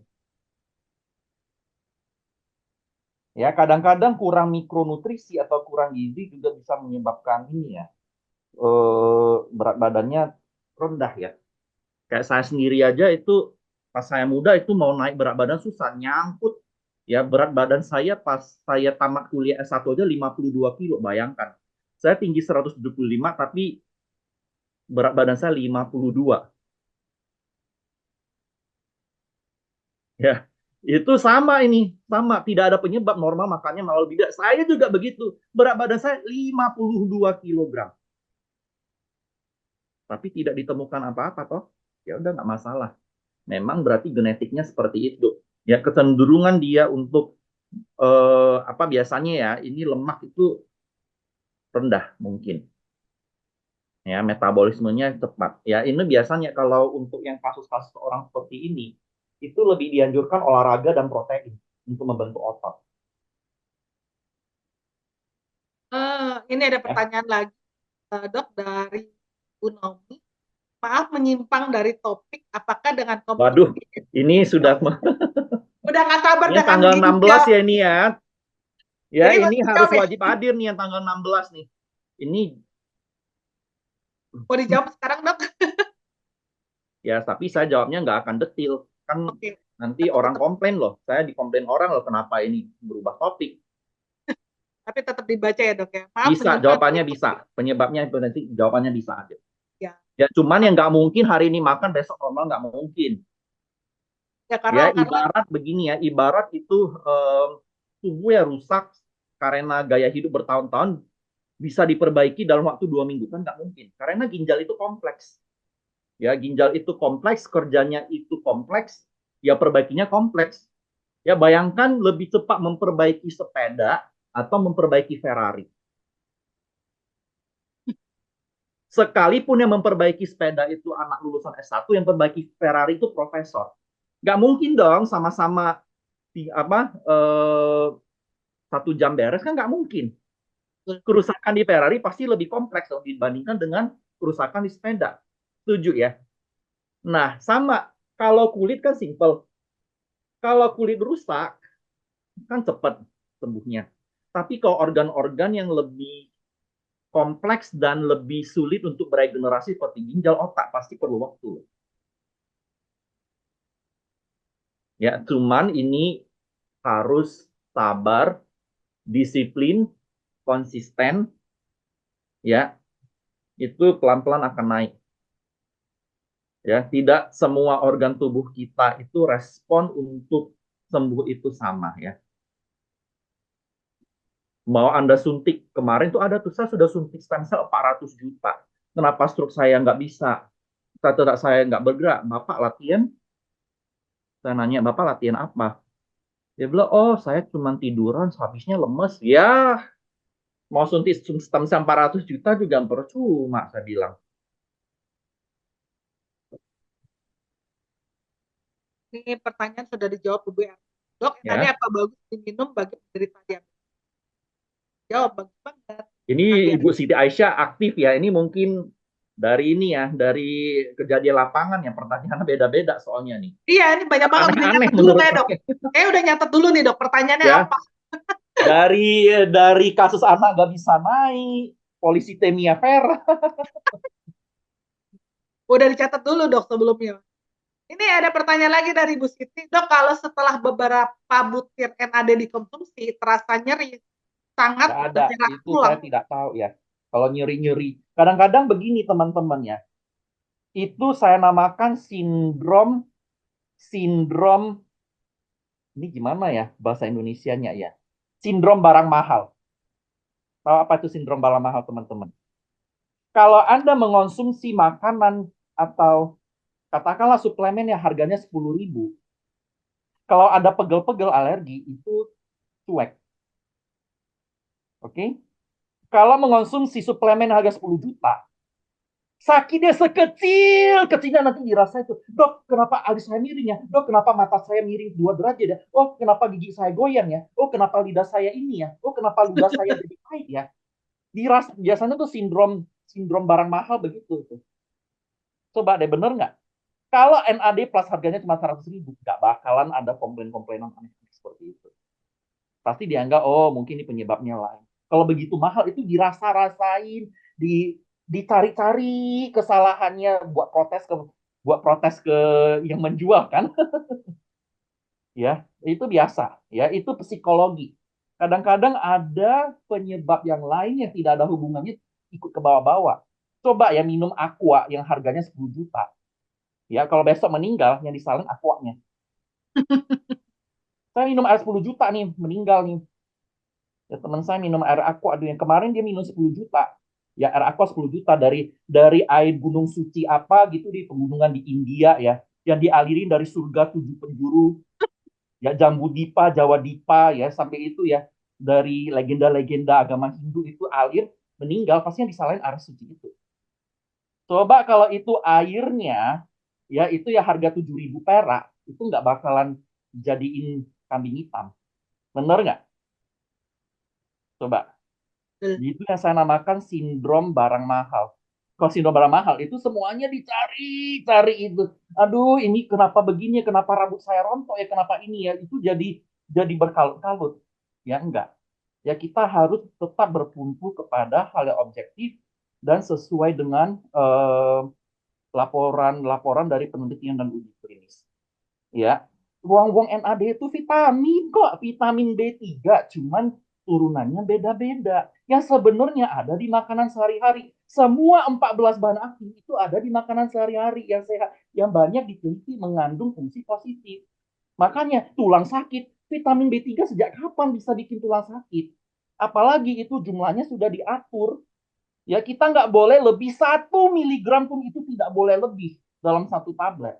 Ya, kadang-kadang kurang mikronutrisi atau kurang gizi juga bisa menyebabkan ini ya, berat badannya rendah ya. Kayak saya sendiri aja itu pas saya muda itu mau naik berat badan susah, nyangkut. Ya berat badan saya pas saya tamat kuliah S1 aja 52 kilo, bayangkan. Saya tinggi 175 tapi berat badan saya 52. Ya, itu sama ini, sama tidak ada penyebab normal makanya malah lebih tidak. Saya juga begitu. Berat badan saya 52 kilogram. Tapi tidak ditemukan apa-apa toh. Ya udah nggak masalah. Memang berarti genetiknya seperti itu. Ya kecenderungan dia untuk apa biasanya ya, ini lemak itu rendah mungkin. Ya, metabolismenya cepat. Ya, ini biasanya kalau untuk yang kasus-kasus orang seperti ini itu lebih dianjurkan olahraga dan protein untuk membentuk otot. Ini ada Ya. pertanyaan lagi, Dok, dari Bu Nomi. Maaf menyimpang dari topik, apakah dengan Waduh, kompetisi? ini sudah Udah nggak sabar ini dengan tanggal 16 ginjal. ya ini ya. Ya, Jadi ini masih harus jawab ya? wajib hadir nih yang tanggal 16 nih. Ini Mau dijawab sekarang, Dok? ya, tapi saya jawabnya nggak akan detil. Kan Oke. nanti Tapi orang tetap, komplain loh. Saya dikomplain orang loh kenapa ini berubah topik. tapi tetap dibaca ya, Dok ya. Maaf Bisa, menyimpang dari jawabannya bisa. topik. Penyebabnya itu nanti jawabannya bisa aja. Ya. Ya, cuman yang nggak mungkin hari ini makan, besok normal nggak mungkin. Ya Ya, karena ibarat begini ya, ibarat itu tubuh ya rusak karena gaya hidup bertahun-tahun bisa diperbaiki dalam waktu 2 minggu kan nggak mungkin. Karena ginjal itu kompleks. Ya, ginjal itu kompleks, kerjanya itu kompleks, ya perbaikinya kompleks. Ya, bayangkan lebih cepat memperbaiki sepeda atau memperbaiki Ferrari. Sekalipun yang memperbaiki sepeda itu anak lulusan S1, yang memperbaiki Ferrari itu profesor. Nggak mungkin dong sama-sama di apa 1 jam beres kan nggak mungkin. Kerusakan di Ferrari pasti lebih kompleks dong dibandingkan dengan kerusakan di sepeda. Setuju ya? Nah, sama kalau kulit kan simple. Kalau kulit rusak kan cepat sembuhnya. Tapi kalau organ-organ yang lebih kompleks dan lebih sulit untuk beregenerasi seperti ginjal, otak pasti perlu waktu. Ya, cuman ini harus sabar, disiplin, konsisten, ya, itu pelan-pelan akan naik. Ya, tidak semua organ tubuh kita itu respon untuk sembuh itu sama ya. Mau Anda suntik, kemarin tuh ada tuh saya sudah suntik stem cell 400 juta. Kenapa stroke saya nggak bisa? Tidak saya nggak bergerak. Bapak latihan? Saya nanya, Bapak latihan apa? Dia bilang, oh saya cuma tiduran, habisnya lemes. Ya, mau suntik stem cell 400 juta juga percuma, saya bilang. ini pertanyaan sudah dijawab Bu ya. Dok, tadi Ya, apa bagus diminum bagi penderita diabetes? Jawab bagus banget. ini Kalian. Ibu Siti Aisyah aktif ya. Ini mungkin dari ini ya, dari kejadian lapangan ya. Pertanyaannya beda-beda soalnya nih. Iya, ini banyak banget. Udah Aneh-aneh nyatet dulu menurut kayak, Dok. saya. Udah nyatet dulu nih, Dok. Pertanyaannya Ya, apa? dari kasus anak gak bisa naik, polisi Temia Vera. Udah dicatat dulu, Dok, sebelumnya. Ini ada pertanyaan lagi dari Bu Siti. Dok, kalau setelah beberapa butir NAD dikonsumsi, terasa nyeri, sangat Gak ada, bergerak itu saya tulang. tidak tahu ya. Kalau nyeri-nyeri. Kadang-kadang begini teman-teman ya. Itu saya namakan sindrom, sindrom, ini gimana ya bahasa Indonesianya ya. Sindrom barang mahal. Tahu apa itu sindrom barang mahal teman-teman? Kalau Anda mengonsumsi makanan atau katakanlah suplemen yang harganya 10.000, kalau ada pegel-pegel alergi itu cuek. Oke? Kalau mengonsumsi suplemen harga 10 juta, sakitnya sekecil kecilnya nanti dirasa itu. Dok, kenapa alis saya miring ya? Dok, kenapa mata saya miring 2 derajat ya? Oh, kenapa gigi saya goyang ya? Oh, kenapa lidah saya ini ya? Oh, kenapa lidah saya jadi pahit ya? Biasanya tuh sindrom sindrom barang mahal begitu tuh. Coba deh, bener nggak? Kalau NAD plus harganya cuma 100.000, nggak bakalan ada komplain-komplainan aneh seperti itu. Pasti dianggap, oh mungkin ini penyebabnya lain. Kalau begitu mahal itu dirasa-rasain, dicari-cari kesalahannya, buat protes ke buat protes ke yang menjual kan. Ya, itu biasa, ya, itu psikologi. Kadang-kadang ada penyebab yang lain yang tidak ada hubungannya ikut ke bawah-bawah. Coba ya minum aqua yang harganya 10 juta. Ya, kalau besok meninggal yang disalin aquanya. Saya minum air 10 juta nih, meninggal nih. Ya, teman saya minum air aqua, yang kemarin dia minum 10 juta. Ya, air aqua 10 juta dari air gunung suci apa gitu di pegunungan di India ya, yang dialirin dari surga 7 penjuru, ya Jambu Dipa, Jawa Dipa ya, sampai itu ya dari legenda-legenda agama Hindu itu alir meninggal pasti yang disalahin air suci itu. Coba kalau itu airnya ya itu ya harga 7.000 perak, itu nggak bakalan jadiin kambing hitam. Bener nggak? Coba. Itu yang saya namakan sindrom barang mahal. Kalau sindrom barang mahal itu semuanya dicari, cari itu. Aduh, ini kenapa begini? Kenapa rambut saya rontok ya? Kenapa ini ya? Itu jadi berkalut-kalut. Ya enggak. Ya kita harus tetap bertumpu kepada hal yang objektif dan sesuai dengan laporan-laporan dari penelitian dan uji klinis. Ya, wong-wong NAD itu vitamin kok, vitamin B3, cuman turunannya beda-beda. Yang sebenarnya ada di makanan sehari-hari. Semua 14 bahan aktif itu ada di makanan sehari-hari yang sehat, yang banyak diteliti mengandung fungsi positif. Makanya tulang sakit, vitamin B3 sejak kapan bisa bikin tulang sakit? Apalagi itu jumlahnya sudah diatur. Ya kita nggak boleh lebih 1 miligram pun itu tidak boleh lebih dalam satu tablet.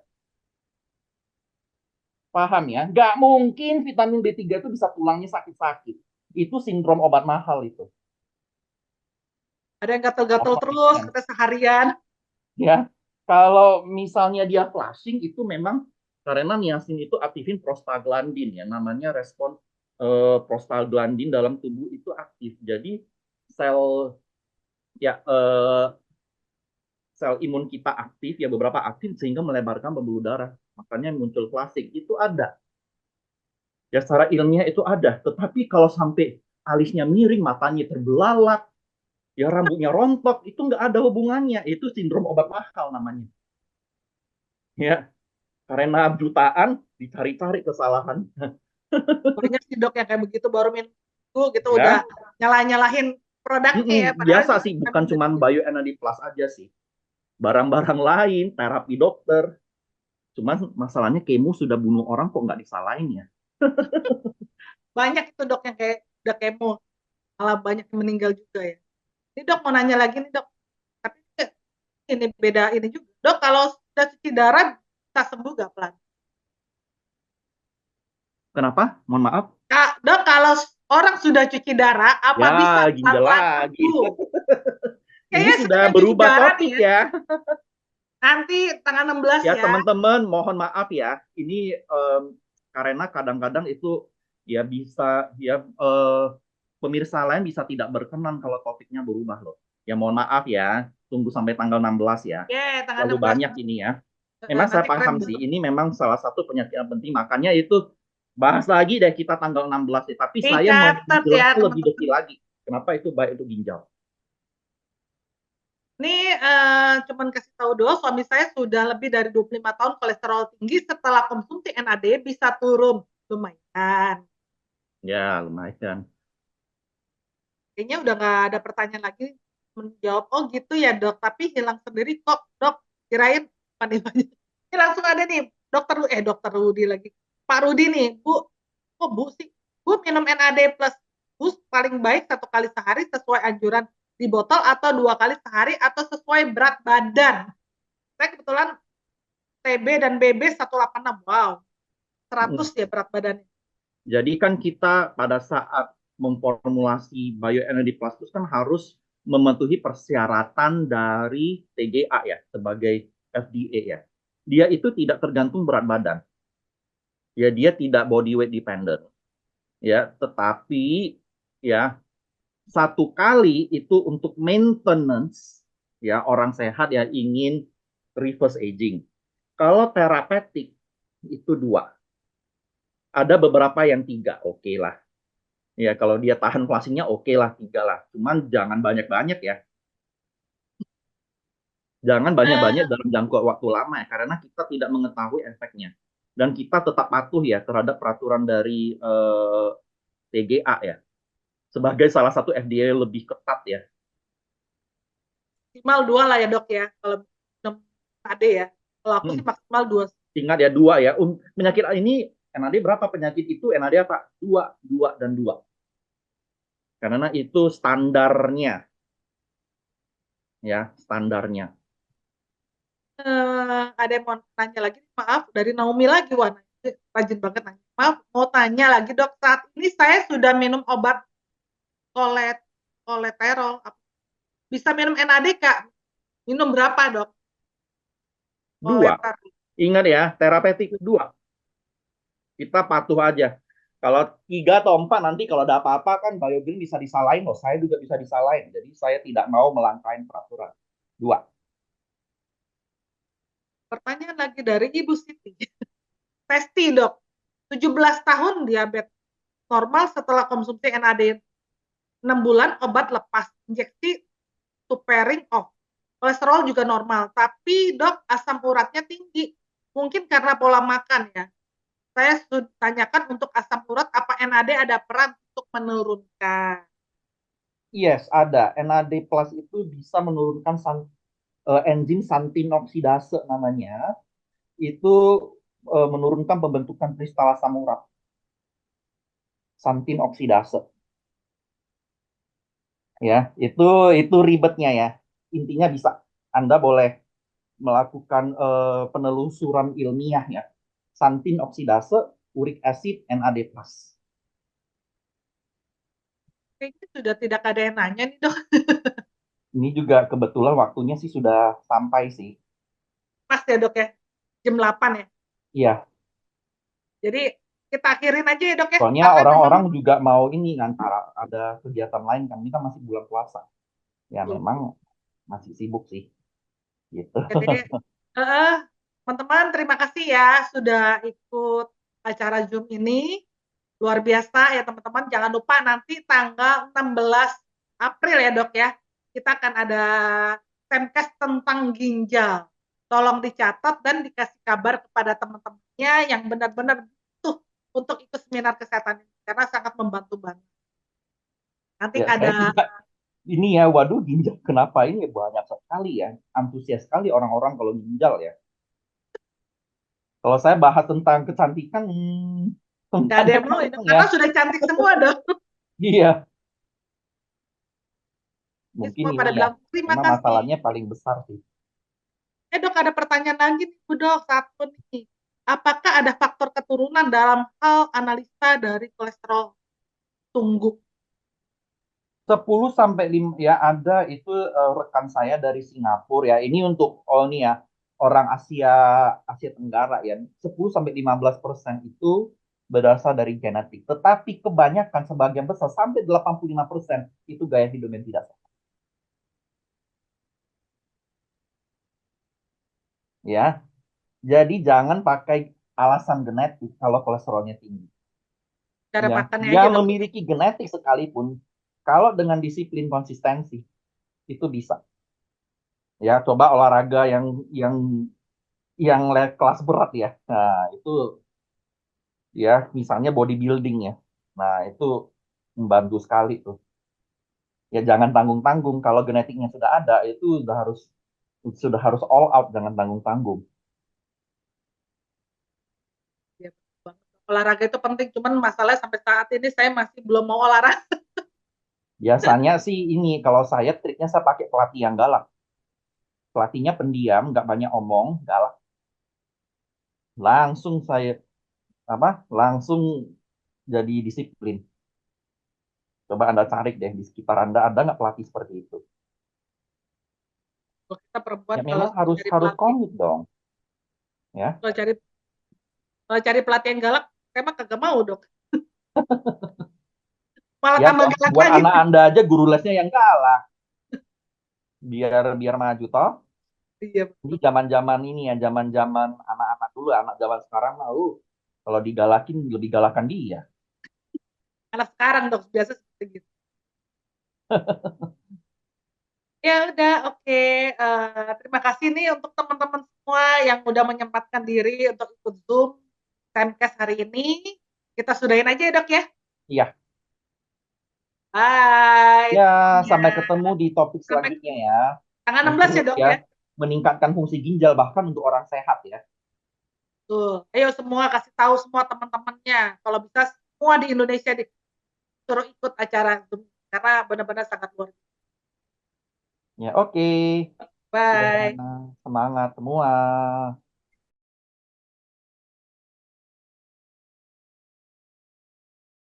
Paham ya? Nggak mungkin vitamin B3 itu bisa tulangnya sakit-sakit. Itu sindrom obat mahal itu. Ada yang gatel-gatel Contoh terus, ringan. kita seharian. Ya, kalau misalnya dia flushing itu memang karena niacin itu aktifin prostaglandin ya, namanya respon prostaglandin dalam tubuh itu aktif. Jadi sel ya sel imun kita aktif ya beberapa aktif sehingga melebarkan pembuluh darah. Makanya muncul flushing itu ada. Ya secara ilmiah itu ada, tetapi kalau sampai alisnya miring, matanya terbelalak, ya rambutnya rontok, itu nggak ada hubungannya. Itu sindrom obat mahal namanya. Ya, karena jutaan dicari-cari kesalahan. Banyak sih dok yang kayak begitu baru minggu gitu udah Ya, nyalah-nyalahin produknya ya. Padahal biasa itu sih, kan bukan cuma BioEnergy Plus aja sih. Barang-barang lain, terapi dokter. Cuman masalahnya kemo sudah bunuh orang kok nggak disalahin ya. banyak itu dok yang kayak udah kemo, malah banyak yang meninggal juga ya. Ini dok mau nanya lagi nih dok, tapi ini beda ini juga. Dok kalau sudah cuci darah bisa sembuh gak pelan? Kenapa? Mohon maaf. Dok kalau orang sudah cuci darah apa bisa Ya, ginjal pelan-pelan lagi. sembuh? Ini Kayaknya sudah sekalian cuci berubah darah nih topik ya. ya. Nanti tanggal 16 Ya ya. teman-teman, mohon maaf ya. Ini karena kadang-kadang itu ya bisa ya pemirsa lain bisa tidak berkenan kalau topiknya berubah loh. Ya mohon maaf ya. Tunggu sampai tanggal 16 ya. Oke, tanggal Terlalu 16. banyak ini ya. Memang saya Nanti kalian paham sih, bentuk. ini memang salah satu penyakit yang penting. Makanya itu bahas lagi deh kita tanggal 16 ya. Tapi saya mau Dicatat ya menjelaskan lebih teman-teman. detail lagi. Kenapa itu baik untuk ginjal. Ini cuman kasih tahu doang, suami saya sudah lebih dari 25 tahun kolesterol tinggi, setelah konsumsi NAD bisa turun. Lumayan. Ya, lumayan. Kayaknya udah nggak ada pertanyaan lagi menjawab, oh gitu ya dok, tapi hilang sendiri kok dok, kirain apa nih? Ini langsung ada nih, dokter Rudi lagi. Pak Rudi nih, Bu, kok Bu sih? Bu minum NAD plus boost paling baik 1 kali sehari sesuai anjuran di botol atau 2 kali sehari atau sesuai berat badan. Saya kebetulan TB dan BB 186. Wow, 100 ya berat badannya. Jadi kan kita pada saat memformulasi bioenergy plus itu kan harus mematuhi persyaratan dari TGA ya sebagai FDA ya. Dia itu tidak tergantung berat badan. Ya dia tidak body weight dependent. Ya, tetapi ya 1 kali itu untuk maintenance ya orang sehat ya ingin reverse aging. Kalau terapeutik itu 2. Ada beberapa yang 3, oke lah. Ya, kalau dia tahan flashingnya oke lah, 3 lah. Cuman jangan banyak-banyak ya. Jangan banyak-banyak Eh, dalam jangka waktu lama ya, karena kita tidak mengetahui efeknya. Dan kita tetap patuh ya terhadap peraturan dari TGA ya. Sebagai salah satu FDA lebih ketat ya. maksimal 2 lah ya dok ya, kalau minum AD ya. Kalau aku sih Hmm. maksimal 2. Ingat ya dua ya. Penyakit ini NAD berapa penyakit itu? NAD apa? Dua, dua dan dua. Karena itu standarnya ya, standarnya. Ada yang mau nanya lagi, maaf dari Naomi lagi, wah rajin banget nanya. Maaf, mau tanya lagi dok, saat ini saya sudah minum obat kolet kolesterol, bisa minum NAD kak? Minum berapa dok? Dua. Kolesterol. Ingat ya, terapeutik dua. Kita patuh aja. Kalau tiga atau empat nanti kalau ada apa-apa kan Biogen bisa disalahin loh. Saya juga bisa disalahin. Jadi saya tidak mau melangkahin peraturan. Dua. Pertanyaan lagi dari Ibu Siti. Testi dok, 17 tahun diabetes normal setelah konsumsi NAD 6 bulan, obat lepas, injeksi tapering off. Kolesterol juga normal, tapi dok asam uratnya tinggi. Mungkin karena pola makan ya. Saya tanyakan untuk asam urat, apa NAD ada peran untuk menurunkan? Yes, ada. NAD plus itu bisa menurunkan enzim santin oksidase namanya. Itu menurunkan pembentukan kristal asam urat. Santin oksidase. Ya, itu ribetnya ya. Intinya bisa. Anda boleh melakukan penelusuran ilmiah ya. Santin oksidase, uric acid, NAD+. Kayaknya sudah tidak ada yang nanya nih dok. Ini juga kebetulan waktunya sih sudah sampai sih. Pas ya dok ya, jam 8 ya. Iya, Jadi kita akhirin aja ya dok ya, soalnya karena memang orang-orang juga mau ini antara ada kegiatan lain kan. Ini kan masih bulan puasa. Ya belum. memang masih sibuk sih. Gitu. Jadi teman-teman terima kasih ya sudah ikut acara Zoom ini. Luar biasa ya teman-teman. Jangan lupa nanti tanggal 16 April ya dok ya. Kita akan ada Femcast tentang ginjal. Tolong dicatat dan dikasih kabar kepada teman-temannya yang benar-benar butuh untuk ikut seminar kesehatan ini. Karena sangat membantu banget. Nanti Ya, saya ada, juga ini ya, waduh ginjal kenapa ini banyak sekali ya, antusias sekali orang-orang kalau ginjal ya. Kalau saya bahas tentang kecantikan, nggak ada banyak yang mau ya yang dok. ya. Karena sudah cantik semua dok. Iya, Ini mungkin semua ini pada ya, bilang terima memang kasih. masalahnya paling besar sih. Dok, ada pertanyaan lagi nih, Bu Dok. Satu nih. Apakah ada faktor keturunan dalam hal analisa dari kolesterol tunggu? 10 sampai 5 ya ada itu rekan saya dari Singapura ya. Ini untuk ini ya orang Asia Asia Tenggara ya. 10 sampai 15% itu berasal dari genetik. Tetapi kebanyakan sebagian besar sampai 85% itu gaya hidup yang tidak sehat ya. Jadi jangan pakai alasan genetik kalau kolesterolnya tinggi Cara ya. makannya Dia aja dok. memiliki genetik sekalipun kalau dengan disiplin konsistensi itu bisa. Ya, coba olahraga yang kelas berat ya. Nah, itu ya misalnya bodybuilding ya. Nah, itu membantu sekali tuh. Ya jangan tanggung-tanggung kalau genetiknya sudah ada itu sudah harus all out, jangan tanggung-tanggung. Ya, olahraga itu penting, cuman masalahnya sampai saat ini saya masih belum mau olahraga. Biasanya sih ini kalau saya triknya saya pakai pelatih yang galak. Pelatihnya pendiam, nggak banyak omong, galak. Langsung saya apa? Langsung jadi disiplin. Coba Anda cari deh di sekitar Anda ada nggak pelatih seperti itu? Kalau kita perempuan Ya kalau memang harus cari harus pelatih, komit dong, ya. kalau cari kalau cari pelatih yang galak, saya mah kagak mau dok. Malah Ya tambah galak buat lagi. anak Anda aja guru lesnya yang galak, biar biar maju toh. Iya, Ini zaman-zaman ini ya, zaman-zaman anak-anak dulu, anak zaman sekarang mah kalau digalakin lebih galakan dia. anak sekarang dok biasa seperti gitu. Ya udah, oke. Terima kasih nih untuk teman-teman semua yang udah menyempatkan diri untuk ikut Zoom Timecast hari ini. Kita sudahin aja ya, Dok ya. Iya, Bye. ya, Ya, sampai ketemu di topik sampai selanjutnya ketemu ya. tanggal Yang 16 seru ya, Dok ya, ya. meningkatkan fungsi ginjal bahkan untuk orang sehat ya. Tuh, ayo semua kasih tahu semua teman-temannya. Kalau bisa semua di Indonesia disuruh ikut acara Zoom karena benar-benar sangat luar biasa. Ya, oke. Ya, Bye. semangat semua.